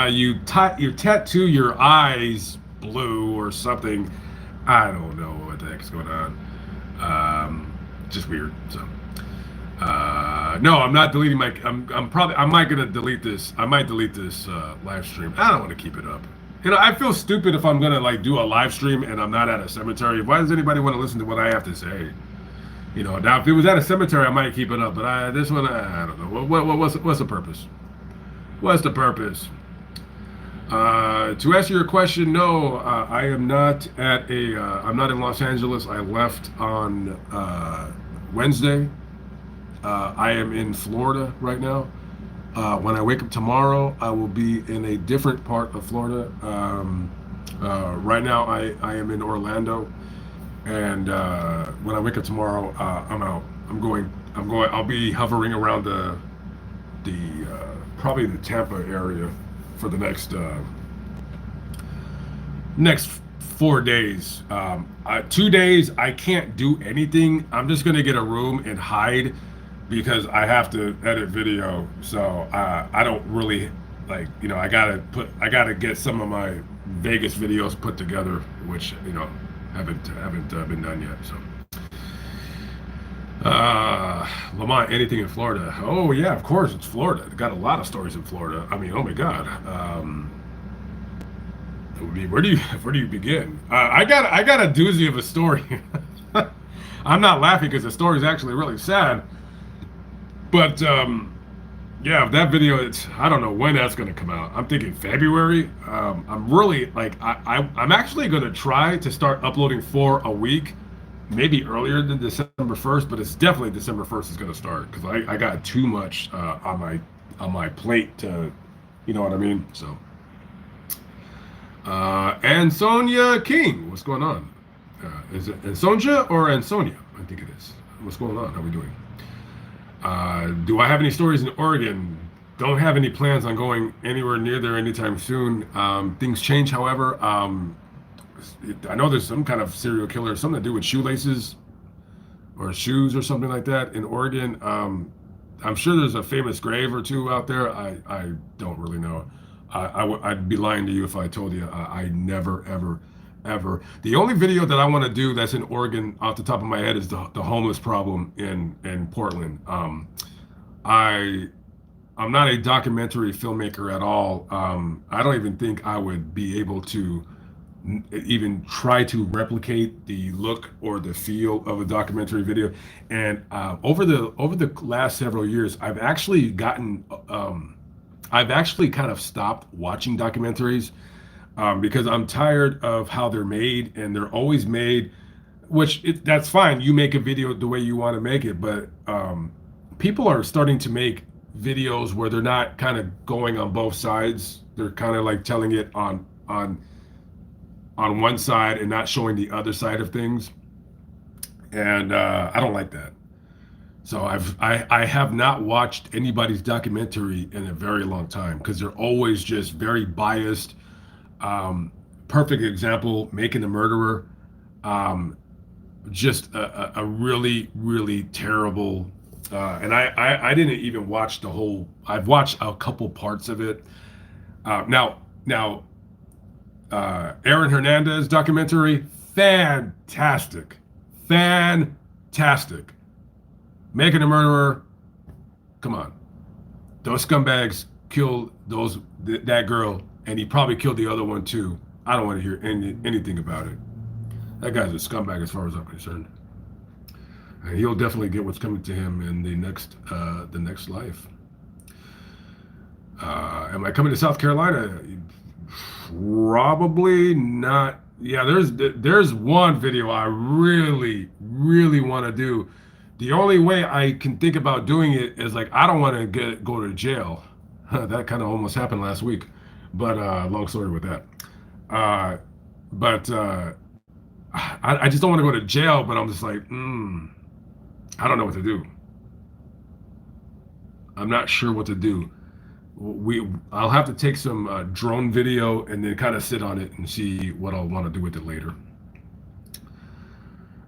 You tattoo your eyes blue or something. I don't know what the heck's going on. Just weird. So. No, I'm not deleting my. I might gonna delete this. I might delete this live stream. I don't want to keep it up. I feel stupid if I'm gonna like do a live stream and I'm not at a cemetery. Why does anybody want to listen to what I have to say? Now if it was at a cemetery, I might keep it up. But this one, I don't know. What's the purpose? What's the purpose? To answer your question, no, I am not at a. I'm not in Los Angeles. I left on Wednesday. I am in Florida right now. When I wake up tomorrow, I will be in a different part of Florida. Right now, I am in Orlando, and when I wake up tomorrow, I'm out. I'm going. I'll be hovering around the probably the Tampa area for the next 4 days. 2 days, I can't do anything. I'm just gonna get a room and hide. because I have to edit video, so I don't really like, I gotta get some of my Vegas videos put together, which haven't been done yet. So Lamont, anything in Florida? Oh yeah, of course it's Florida. Got a lot of stories in Florida. I mean, oh my God. Where do you begin? I got a doozy of a story. I'm not laughing because the story is actually really sad. But yeah, that video, I don't know when that's going to come out. I'm thinking February. I'm really like I'm actually going to try to start uploading 4 a week, maybe earlier than December 1st, but it's definitely December 1st is going to start because I got too much on my plate to, you know what I mean? So, and Sonia King, what's going on? Is it Ansonia or Ansonia? I think it is. What's going on? How are we doing? Do I have any stories in Oregon? Don't have any plans on going anywhere near there anytime soon. Things change, however. I know there's some kind of serial killer, something to do with shoelaces or shoes or something like that in Oregon. I'm sure there's a famous grave or two out there. I don't really know. I'd be lying to you if I told you I never, ever, ever. The only video that I want to do that's in Oregon off the top of my head is the homeless problem in Portland. I'm not a documentary filmmaker at all. I don't even think I would be able to even try to replicate the look or the feel of a documentary video. And over the last several years, I've actually kind of stopped watching documentaries because I'm tired of how they're made, and they're always made, that's fine. You make a video the way you want to make it, but people are starting to make videos where they're not kind of going on both sides. They're kind of like telling it on one side and not showing the other side of things. And I don't like that. So I have not watched anybody's documentary in a very long time because they're always just very biased. Perfect example, Making a Murderer. Just a really, really terrible. And I didn't even watch the whole. I've watched a couple parts of it. Now, Aaron Hernandez documentary, fantastic, fantastic. Making a Murderer, come on. Those scumbags killed that girl, and he probably killed the other one too. I don't want to hear anything about it. That guy's a scumbag as far as I'm concerned. And he'll definitely get what's coming to him in the next life. Am I coming to South Carolina? Probably not. Yeah, there's one video I really, really want to do. The only way I can think about doing it is like I don't want to go to jail. That kind of almost happened last week, but long story with that. But I just don't want to go to jail. But I'm just like, I don't know what to do. I'm not sure what to do. I'll have to take some drone video and then kind of sit on it and see what I'll want to do with it later.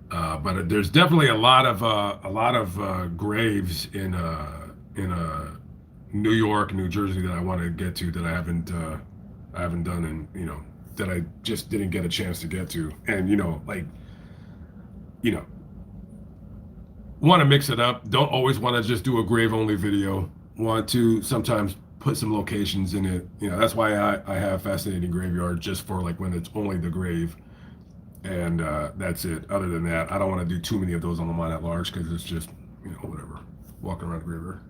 But there's definitely a lot of graves in New York, New Jersey that I want to get to that I haven't done, and that I just didn't get a chance to get to, and want to mix it up. Don't always want to just do a grave only video. Want to sometimes put some locations in it. That's why I have Fascinating Graveyard, just for like when it's only the grave. And that's it. Other than that, I don't want to do too many of those on the Mind at Large because it's just, whatever, walking around the graveyard.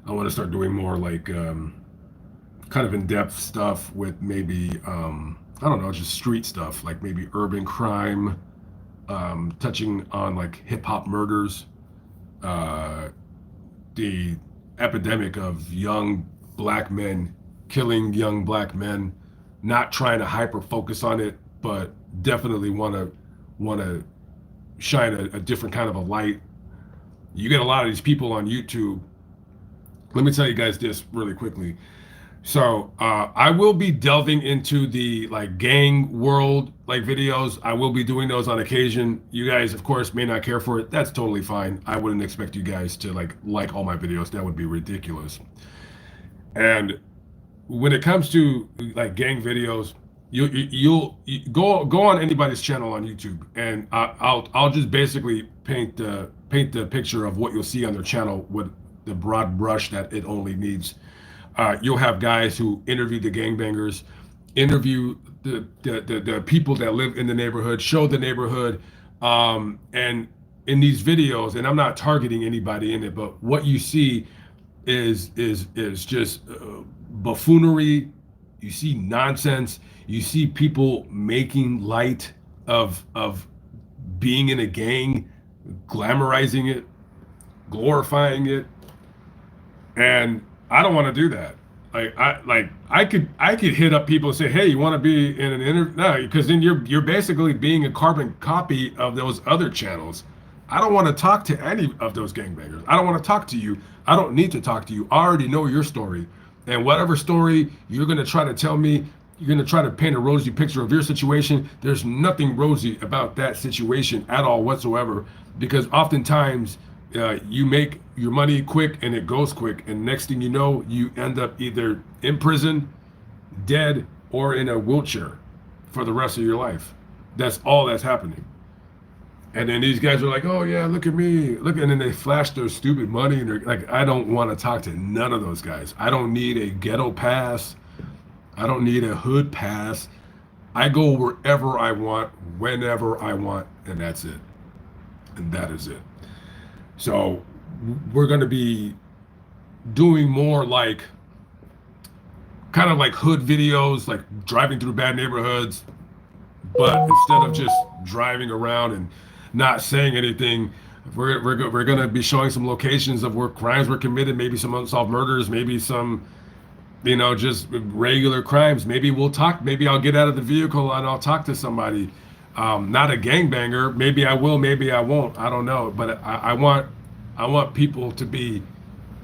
I want to start doing more like kind of in-depth stuff with maybe, I don't know, just street stuff, like maybe urban crime, touching on like hip-hop murders, the epidemic of young black men killing young black men, not trying to hyper-focus on it, but definitely want to shine a different kind of a light. You get a lot of these people on YouTube. Let me tell you guys this really quickly. So I will be delving into the like gang world like videos. I will be doing those on occasion. You guys, of course, may not care for it. That's totally fine. I wouldn't expect you guys to like all my videos. That would be ridiculous. And when it comes to like gang videos, you go on anybody's channel on YouTube, and I'll just basically paint the picture of what you'll see on their channel with the broad brush that it only needs. You'll have guys who interview the gangbangers, interview the people that live in the neighborhood, show the neighborhood, and in these videos, and I'm not targeting anybody in it, but what you see is just buffoonery. You see nonsense. You see people making light of being in a gang, glamorizing it, glorifying it, and I don't want to do that. I could hit up people and say, hey, you want to be in an interview? No, because then you're basically being a carbon copy of those other channels. I don't want to talk to any of those gangbangers. I don't want to talk to you. I don't need to talk to you. I already know your story. And whatever story you're going to try to tell me, you're going to try to paint a rosy picture of your situation. There's nothing rosy about that situation at all whatsoever, because oftentimes you make your money quick and it goes quick. And next thing you know, you end up either in prison, dead, or in a wheelchair for the rest of your life. That's all that's happening. And then these guys are like, oh yeah, look at me. Look, and then they flash their stupid money and they're like, I don't want to talk to none of those guys. I don't need a ghetto pass. I don't need a hood pass. I go wherever I want, whenever I want, and that's it. And that is it. So we're going to be doing more like kind of like hood videos, like driving through bad neighborhoods, but instead of just driving around and not saying anything, we're going to be showing some locations of where crimes were committed, maybe some unsolved murders, maybe some, just regular crimes. Maybe we'll talk, maybe I'll get out of the vehicle and I'll talk to somebody. Not a gangbanger. Maybe I will, maybe I won't. I don't know. But I want people to be,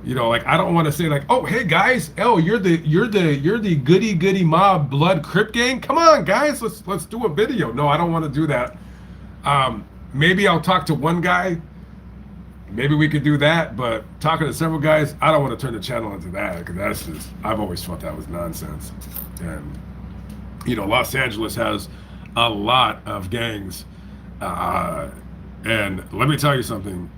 like I don't want to say like, oh hey guys, oh you're the goody mob blood crip gang. Come on guys, let's do a video. No, I don't want to do that. Maybe I'll talk to one guy. Maybe we could do that, but talking to several guys, I don't want to turn the channel into that, because that's just, I've always thought that was nonsense. And Los Angeles has a lot of gangs, and let me tell you something.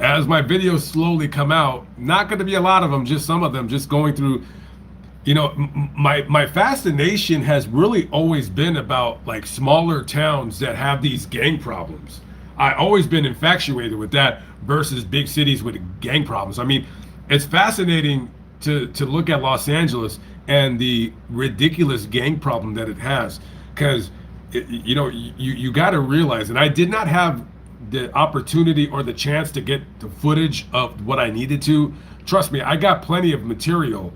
As my videos slowly come out, not going to be a lot of them, just some of them, just going through. My fascination has really always been about like smaller towns that have these gang problems. I always been infatuated with that versus big cities with gang problems. I mean, it's fascinating to look at Los Angeles and the ridiculous gang problem that it has, because you got to realize, and I did not have the opportunity or the chance to get the footage of what I needed to. Trust me, I got plenty of material.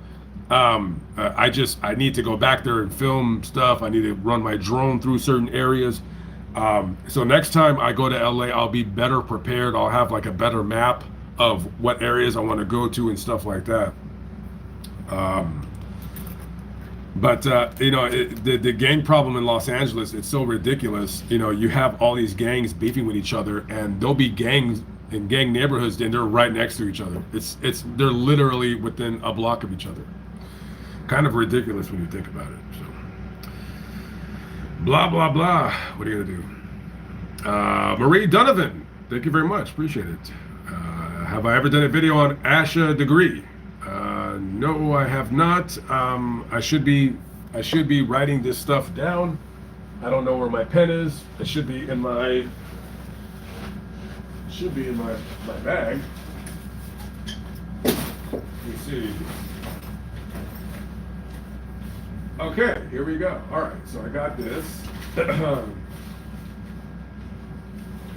I need to go back there and film stuff. I need to run my drone through certain areas. So next time I go to LA, I'll be better prepared. I'll have like a better map of what areas I want to go to and stuff like that. The gang problem in Los Angeles, it's so ridiculous. You have all these gangs beefing with each other, and there'll be gangs in gang neighborhoods, and they're right next to each other. They're literally within a block of each other. Kind of ridiculous when you think about it. So, blah blah blah. What are you gonna do? Marie Donovan, thank you very much. Appreciate it. Have I ever done a video on Asha degree? No, I have not. I should be writing this stuff down. I don't know where my pen is. It should be in my bag. Let me see. Okay, here we go. All right, so I got this.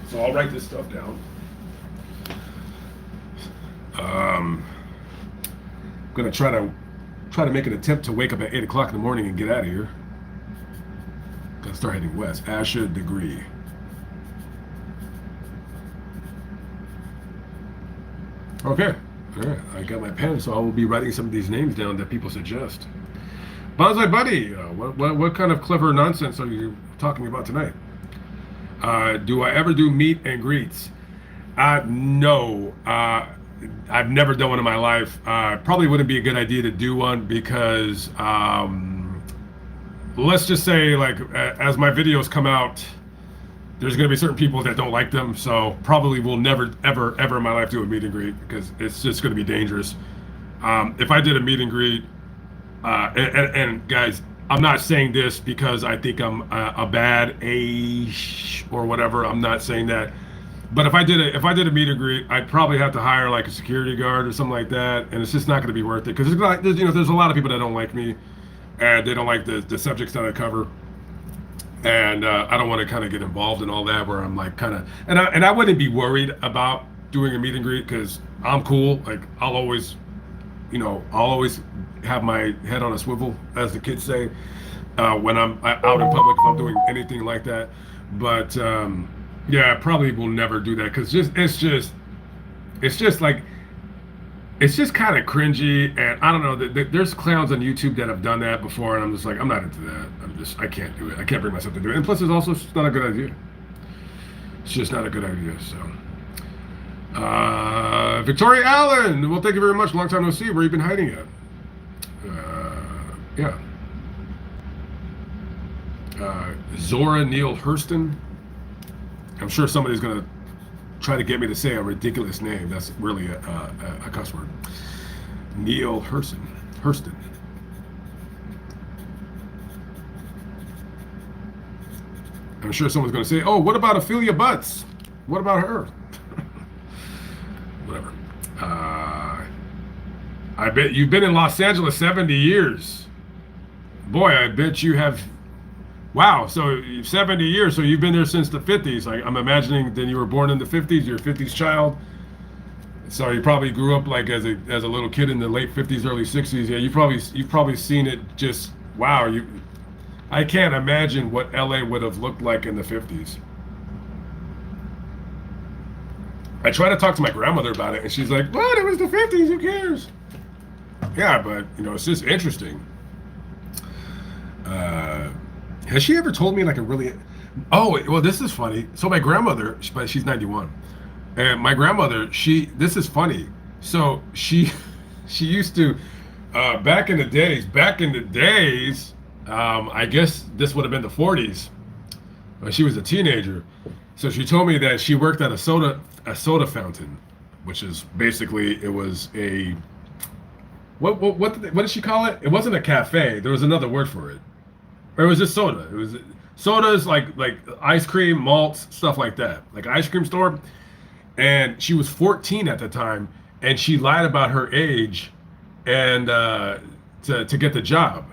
So I'll write this stuff down. I'm gonna try to make an attempt to wake up at 8 o'clock in the morning and get out of here. Gotta start heading west. Asha degree. Okay. All right, I got my pen, so I will be writing some of these names down that people suggest. Bonsai Buddy, what kind of clever nonsense are you talking about tonight? Do I ever do meet and greets? No. I've never done one in my life. Probably wouldn't be a good idea to do one because let's just say, like, as my videos come out, there's going to be certain people that don't like them. So probably will never, ever, ever in my life do a meet and greet because it's just going to be dangerous. If I did a meet and greet, and guys, I'm not saying this because I think I'm a bad or whatever. I'm not saying that. But if I did a meet and greet, I'd probably have to hire like a security guard or something like that, and it's just not going to be worth it because there's a lot of people that don't like me, and they don't like the subjects that I cover, and I don't want to kind of get involved in all that where I'm like kind of and I wouldn't be worried about doing a meet and greet because I'm cool. Like I'll always have my head on a swivel, as the kids say, when I'm out in public if I'm doing anything like that. But yeah, I probably will never do that because it's just like it's just kind of cringy, and I don't know. There's clowns on YouTube that have done that before, and I'm just like, I'm not into that. I can't do it. I can't bring myself to do it. And plus, it's not a good idea. It's just not a good idea. So, Victoria Allen, well, thank you very much. Long time no see. Where you been hiding at? Yeah. Zora Neale Hurston. I'm sure somebody's gonna try to get me to say a ridiculous name. That's really a cuss word. Neale Hurston. I'm sure someone's going to say, "Oh, what about Ophelia Butts? What about her?" Whatever. I bet you've been in Los Angeles 70 years. Boy, I bet you have. Wow, so 70 years, so you've been there since the 50s. I'm imagining then you were born in the 50s, you're a 50s child. So you probably grew up like as a little kid in the late 50s, early 60s. Yeah, you've probably seen it just wow, I can't imagine what LA would have looked like in the 50s. I try to talk to my grandmother about it and she's like, "What? It was the 50s, who cares?" Yeah, but it's just interesting. Has she ever told me like a really? Oh, well, this is funny. So my grandmother, but she's 91, and my grandmother, this is funny. So she used to, back in the days, I guess this would have been the 40s. When she was a teenager, so she told me that she worked at a soda fountain, which is basically it was a what did she call it? It wasn't a cafe. There was another word for it. Or it was just soda. It was sodas like ice cream, malts, stuff like that, like ice cream store. And she was 14 at the time, and she lied about her age, and to get the job,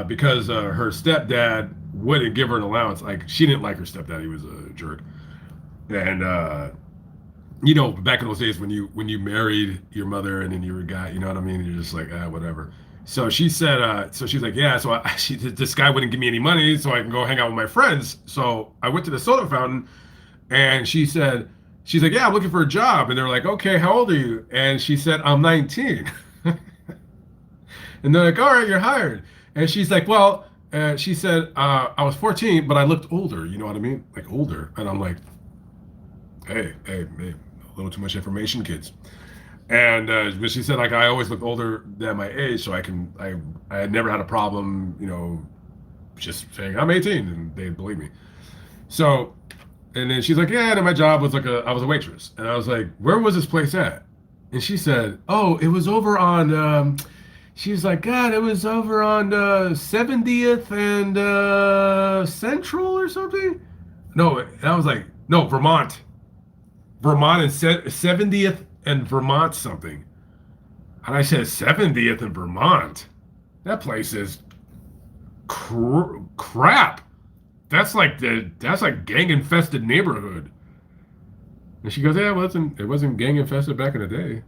because her stepdad wouldn't give her an allowance. Like she didn't like her stepdad; he was a jerk. And back in those days when you married your mother and then you were a guy, you know what I mean? You're just like whatever. So she said, so she's like, yeah. So this guy wouldn't give me any money, so I can go hang out with my friends. So I went to the soda fountain, and she's like, yeah, I'm looking for a job. And they're like, okay, how old are you? And she said, I'm 19. And they're like, all right, you're hired. And she's like, well, she said, I was 14, but I looked older. You know what I mean? Like older. And I'm like, hey, a little too much information, kids. And but she said, like, I always look older than my age, so I had never had a problem, just saying I'm 18, and they believe me. So, and then she's like, yeah, and my job was I was a waitress, and I was like, where was this place at? And she said, oh, it was over on. She's like, God, it was over on 70th and Central or something. No, and I was like, no, Vermont and 70th. And Vermont something. And I said 70th in Vermont. That place is crap. That's like gang infested neighborhood. And she goes, yeah, it wasn't gang infested back in the day.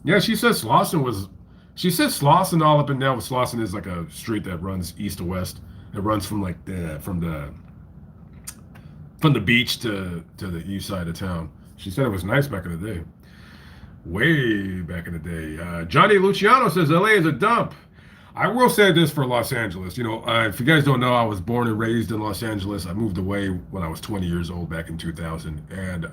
Yeah, she says Slauson all up and down. Slauson is like a street that runs east to west. It runs from like from the beach to the east side of town. She said it was nice back in the day. way back in the day. Johnny Luciano says LA is a dump. I will say this for Los Angeles. If you guys don't know, I was born and raised in Los Angeles. I moved away when I was 20 years old back in 2000. And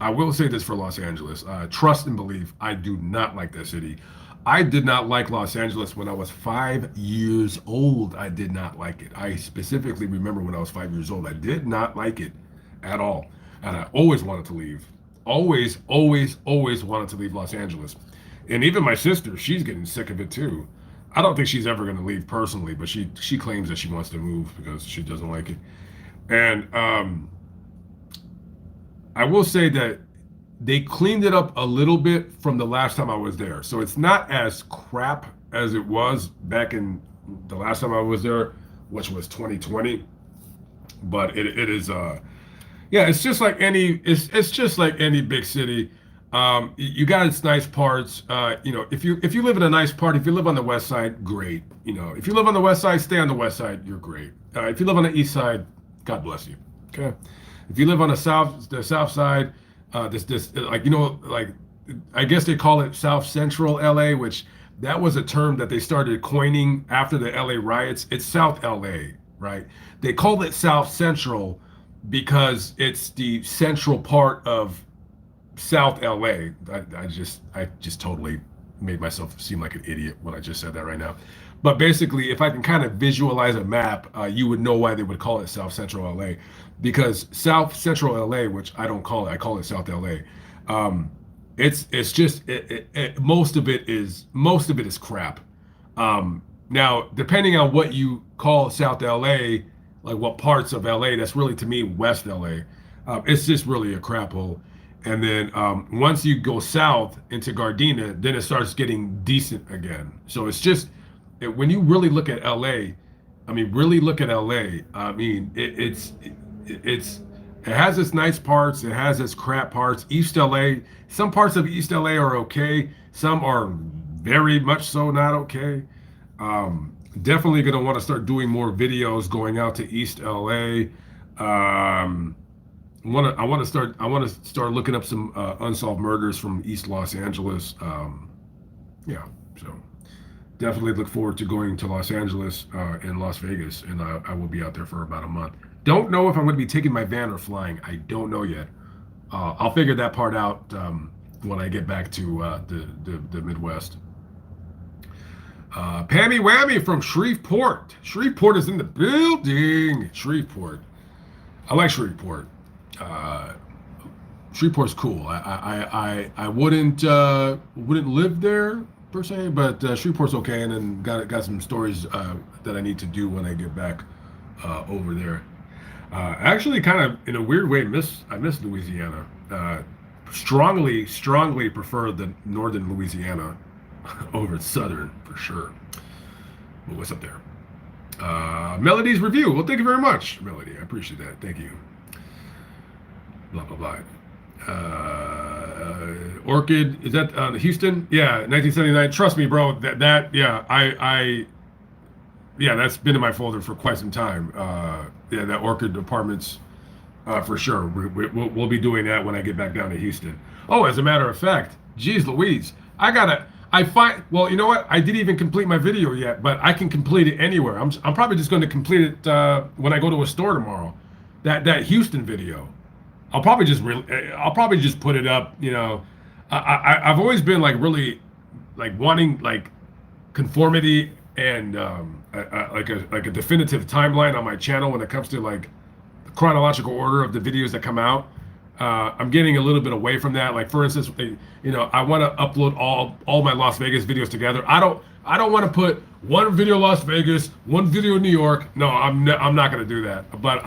I will say this for Los Angeles. Trust and believe, I do not like that city. I did not like Los Angeles when I was 5 years old. I did not like it. I specifically remember when I was 5 years old. I did not like it at all. And I always wanted to leave. Always, always, always wanted to leave Los Angeles. And even my sister, she's getting sick of it too. I don't think she's ever going to leave personally, but she claims that she wants to move because she doesn't like it. And I will say that they cleaned it up a little bit from the last time I was there. So it's not as crap as it was back in the last time I was there, which was 2020. But it is yeah, it's just like it's just like any big city. You got its nice parts. If you live in a nice part, if you live on the west side, great. If you live on the west side, stay on the west side, you're great. If you live on the east side, God bless you. Okay. If you live on the south side, this like I guess they call it South Central LA, which that was a term that they started coining after the LA riots. It's South LA, right? They call it South Central because it's the central part of South LA. I just totally made myself seem like an idiot when I just said that right now. But basically, if I can kind of visualize a map, you would know why they would call it South Central LA, because South Central LA, which I don't call it, I call it South LA. It's just most of it is crap. Now, depending on what you call South LA, like what parts of LA, that's really to me West LA. It's just really a crap hole. And then once you go south into Gardena, then it starts getting decent again. So it's just when you really look at LA, I mean, really look at LA. I mean, it has its nice parts, it has its crap parts. East LA, some parts of East LA are okay, some are very much so not okay. Definitely gonna want to start doing more videos going out to East LA. I want to start looking up some unsolved murders from East Los Angeles. Yeah, so definitely look forward to going to Los Angeles and Las Vegas, and I will be out there for about a month. Don't know if I'm going to be taking my van or flying. I don't know yet. I'll figure that part out when I get back to the Midwest. Pammy Whammy from Shreveport. Shreveport is in the building. Shreveport. I like Shreveport. Shreveport's cool. I wouldn't live there per se, but Shreveport's okay. And then got some stories that I need to do when I get back over there. Actually, kind of in a weird way, I miss Louisiana. Strongly prefer the northern Louisiana over southern for sure. But what's up there? Melody's review. Well, thank you very much, Melody. I appreciate that. Thank you. Blah blah blah. Orchid, is that Houston? Yeah, 1979. Trust me, bro. Yeah, that's been in my folder for quite some time. Yeah, that Orchid Apartments, for sure. We'll be doing that when I get back down to Houston. Oh, as a matter of fact, geez Louise, well, you know what? I didn't even complete my video yet, but I can complete it anywhere. I'm probably just going to complete it when I go to a store tomorrow. That Houston video, I'll probably just put it up. I've always been like really like wanting like conformity and like a definitive timeline on my channel when it comes to like the chronological order of the videos that come out. I'm getting a little bit away from that. Like for instance, I want to upload all my Las Vegas videos together. I don't want to put one video Las Vegas, one video New York. No, I'm not going to do that. But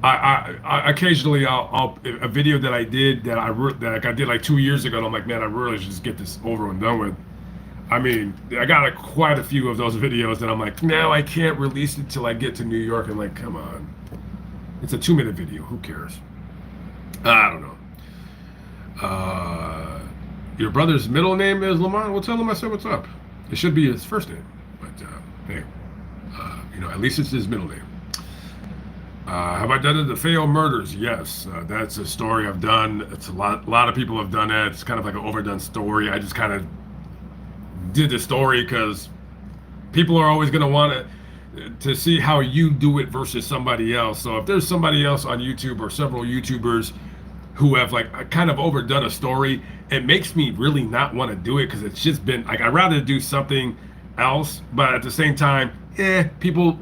I occasionally I'll a video that I did that I did like 2 years ago. And I'm like, man, I really should just get this over and done with. I mean, I got quite a few of those videos that I'm like, no, I can't release it till I get to New York. I'm like, come on, it's a 2-minute video. Who cares? I don't know. Your brother's middle name is Lamont. Well, tell him I said what's up. It should be his first name, but hey, at least it's his middle name. Have I done the fail murders? Yes, that's a story I've done. It's a lot of people have done that. It's kind of like an overdone story. I just kind of did the story because people are always going to want to see how you do it versus somebody else. So if there's somebody else on YouTube or several YouTubers who have like kind of overdone a story, it makes me really not want to do it because it's just been like I'd rather do something else. But at the same time, people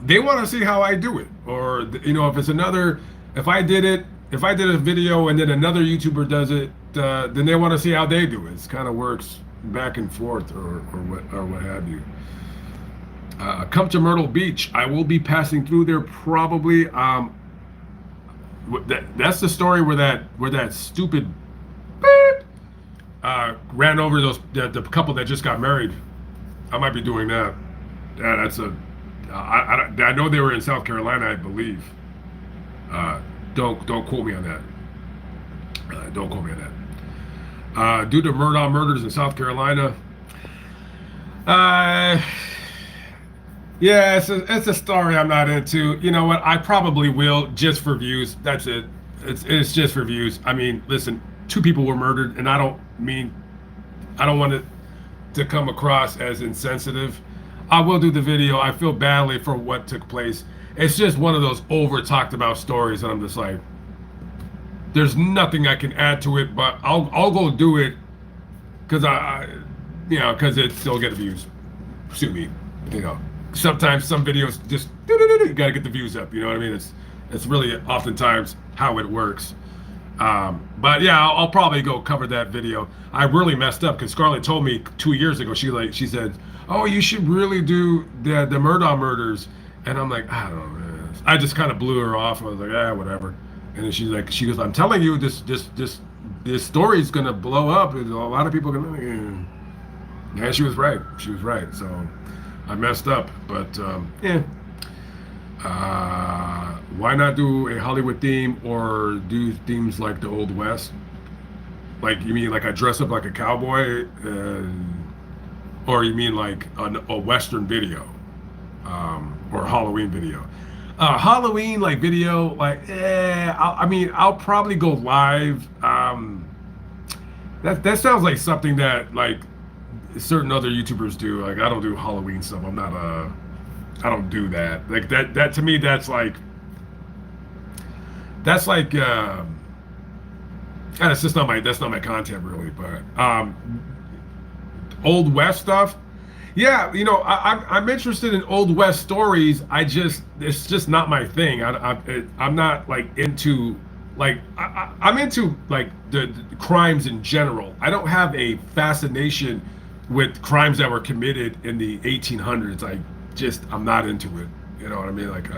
they want to see how I do it, or if it's another, if I did it, if I did a video and then another YouTuber does it, then they want to see how they do it. It kind of works back and forth, or what have you. Come to Myrtle Beach. I will be passing through there probably. That's the story where that stupid beep, ran over the couple that just got married. I might be doing that. Yeah, that's a. I know they were in South Carolina, I believe. Don't quote me on that. Don't quote me on that. Due to Murdaugh murders in South Carolina. Uh, yeah, it's a story I'm not into. You know what? I probably will just for views. That's it. It's just for views. I mean, listen, two people were murdered, and I don't want it to come across as insensitive. I will do the video. I feel badly for what took place. It's just one of those over talked about stories, and I'm just like, there's nothing I can add to it, but I'll go do it because because it still get views. Sue me, Sometimes some videos just you gotta get the views up. You know what I mean? It's really oftentimes how it works. But yeah, I'll probably go cover that video. I really messed up because Scarlett told me 2 years ago. She said, "Oh, you should really do the Murdaugh murders," and I'm like, I don't know, man. I just kind of blew her off. I was like, whatever. And then she goes, "I'm telling you, this story is gonna blow up. And a lot of people are gonna." Yeah, she was right. She was right. So I messed up, but yeah. Why not do a Hollywood theme or do themes like the Old West? Like, you mean like I dress up like a cowboy, or you mean like a Western video, or a Halloween video? Halloween like video, like I'll probably go live. That sounds like something that like certain other YouTubers do. Like I don't do Halloween stuff. I don't do that. Like that to me, that's like that's not my content really. But Old West stuff, yeah, I'm interested in Old West stories. It's just not my thing. I'm not like into like I'm into like the crimes in general. I don't have a fascination with crimes that were committed in the 1800s. I'm not into it. You know what I mean? Like,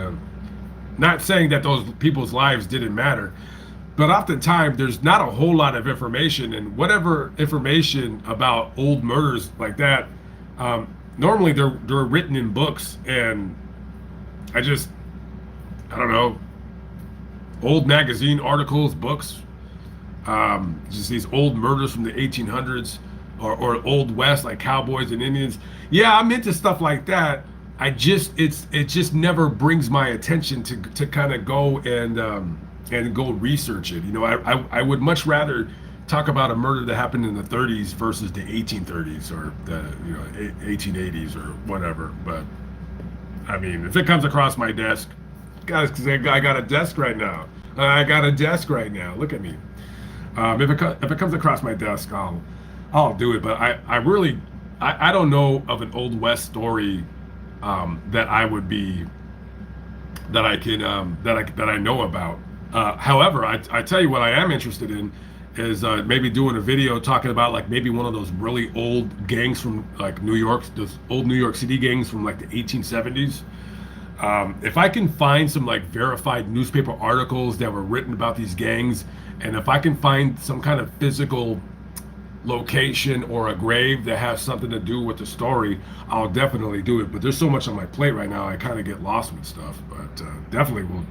not saying that those people's lives didn't matter, but oftentimes there's not a whole lot of information, and whatever information about old murders like that, normally they're written in books, and I don't know, old magazine articles, books, just these old murders from the 1800s or Old West, like cowboys and Indians. Yeah, I'm into stuff like that. It just never brings my attention to kind of go and go research it. I would much rather talk about a murder that happened in the 30s versus the 1830s or the 1880s or whatever. But I mean, if it comes across my desk, guys, because I got a desk right now. I got a desk right now. Look at me. If it comes across my desk, I'll do it. But I really don't know of an Old West story that I know about. However, I tell you what I am interested in is maybe doing a video talking about like maybe one of those really old gangs from like New York, those old New York City gangs from like the 1870s. If I can find some like verified newspaper articles that were written about these gangs, and if I can find some kind of physical location or a grave that has something to do with the story, I'll definitely do it. But there's so much on my plate right now, I kind of get lost with stuff. But definitely will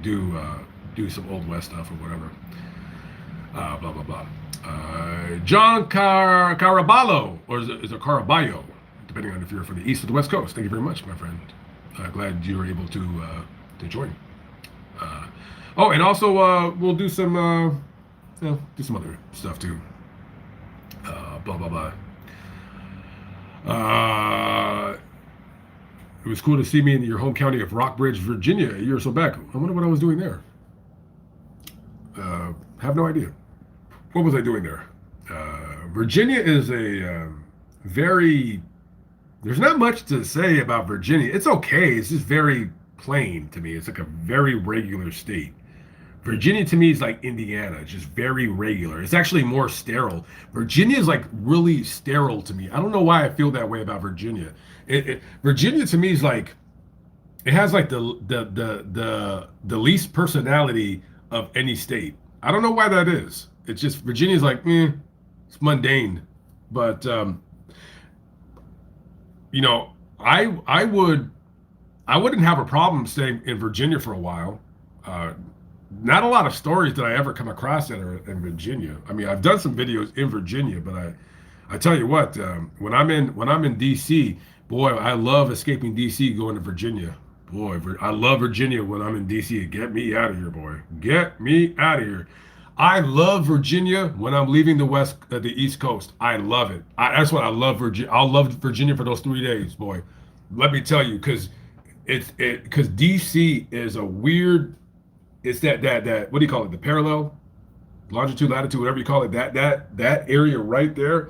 do some Old West stuff or whatever. Blah blah blah. John Caraballo, or is it Caraballo, depending on if you're from the east or the west coast. Thank you very much, my friend. Glad you were able to join. Uh, oh, and also we'll do some do some other stuff too. Blah blah blah. Uh, it was cool to see me in your home county of Rockbridge, Virginia, a year or so back. I wonder what I was doing there. Have no idea. What was I doing there? Virginia is a very. There's not much to say about Virginia. It's okay. It's just very plain to me. It's like a very regular state. Virginia to me is like Indiana, it's just very regular. It's actually more sterile. Virginia is like really sterile to me. I don't know why I feel that way about Virginia. Virginia to me is like it has like the least personality of any state. I don't know why that is. It's just Virginia's like, it's mundane. But you know, I wouldn't have a problem staying in Virginia for a while. Uh, Not a lot of stories that I ever come across that are in Virginia. I mean, I've done some videos in Virginia, but I tell you what, when I'm in DC, boy, I love escaping DC going to Virginia. Boy, I love Virginia when I'm in DC. Get me out of here, boy. Get me out of here. I love Virginia when I'm leaving the East Coast. I love it. That's what I love Virginia. I'll love Virginia for those 3 days, boy. Let me tell you, because DC is a weird. It's that what do you call it? The parallel, longitude, latitude, whatever you call it. That area right there.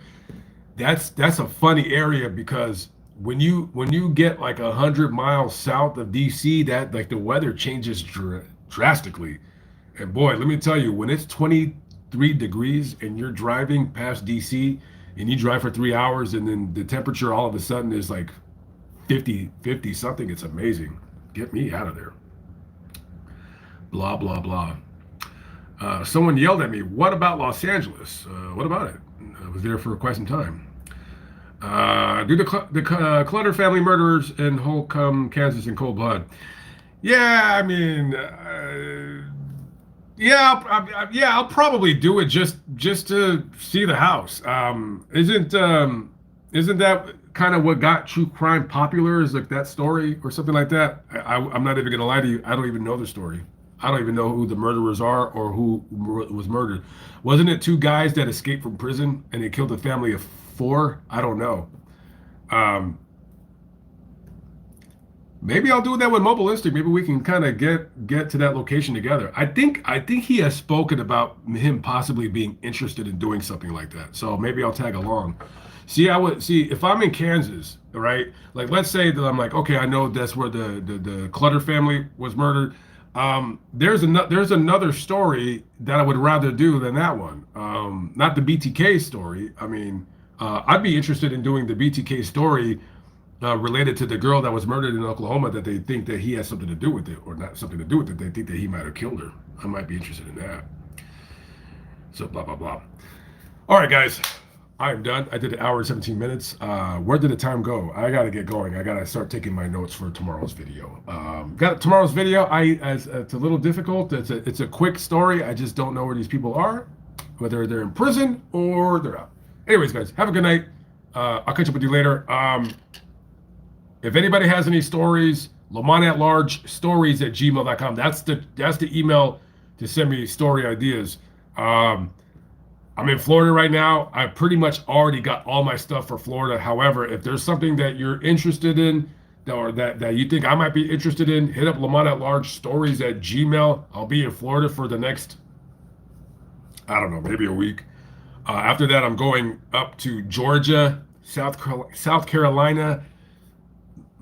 That's a funny area because when you get like 100 miles south of DC, that like the weather changes drastically. And boy, let me tell you, when it's 23 degrees and you're driving past DC and you drive for 3 hours and then the temperature all of a sudden is like 50 something, it's amazing. Get me out of there. Blah, blah, blah. Someone yelled at me, what about Los Angeles? What about it? I was there for quite some time. Do the Clutter family murderers in Holcomb, Kansas in cold blood? Yeah, I mean, yeah, I'll probably do it just to see the house. Isn't that kind of what got true crime popular? Is like that story or something like that? I'm not even gonna lie to you. I don't even know the story. I don't even know who the murderers are or who was murdered. Wasn't it two guys that escaped from prison and they killed a family of four? I don't know. Um, Maybe I'll do that with Mobilistic. Maybe we can kind of get to that location together. I think he has spoken about him possibly being interested in doing something like that. So maybe I'll tag along. See, I would see if I'm in Kansas, right? Like let's say that I'm like, okay, I know that's where the Clutter family was murdered. There's another story that I would rather do than that one. Not the BTK story. I mean, I'd be interested in doing the BTK story related to the girl that was murdered in Oklahoma that they think that he has something to do with it, or not something to do with it. They think that he might have killed her. I might be interested in that. So blah blah blah. All right, guys, I am done. I did an hour and 17 minutes. Where did the time go? I got to get going. I got to start taking my notes for tomorrow's video. Got tomorrow's video. It's a little difficult. It's a quick story. I just don't know where these people are, whether they're in prison or they're out. Anyways, guys, have a good night. I'll catch up with you later. If anybody has any stories, lamontatlargestories@gmail.com. That's the email to send me story ideas. I'm in Florida right now. I pretty much already got all my stuff for Florida. However, if there's something that you're interested in or that you think I might be interested in, hit up lamontatlargestories@gmail. I'll be in Florida for the next, I don't know, maybe a week. After that, I'm going up to Georgia, South Carolina,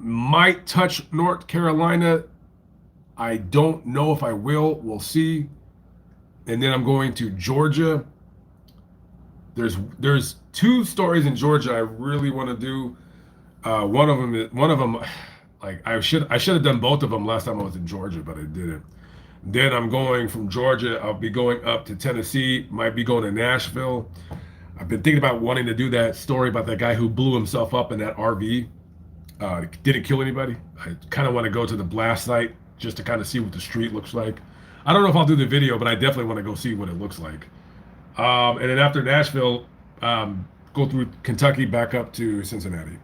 might touch North Carolina. I don't know if I will. We'll see. And then I'm going to Georgia. There's two stories in Georgia I really want to do. One of them, like I should have done both of them last time I was in Georgia, but I didn't. Then I'm going from Georgia. I'll be going up to Tennessee. Might be going to Nashville. I've been thinking about wanting to do that story about that guy who blew himself up in that RV. Didn't kill anybody. I kind of want to go to the blast site just to kind of see what the street looks like. I don't know if I'll do the video, but I definitely want to go see what it looks like. And then after Nashville, go through Kentucky back up to Cincinnati.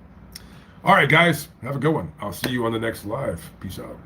All right, guys, have a good one. I'll see you on the next live. Peace out.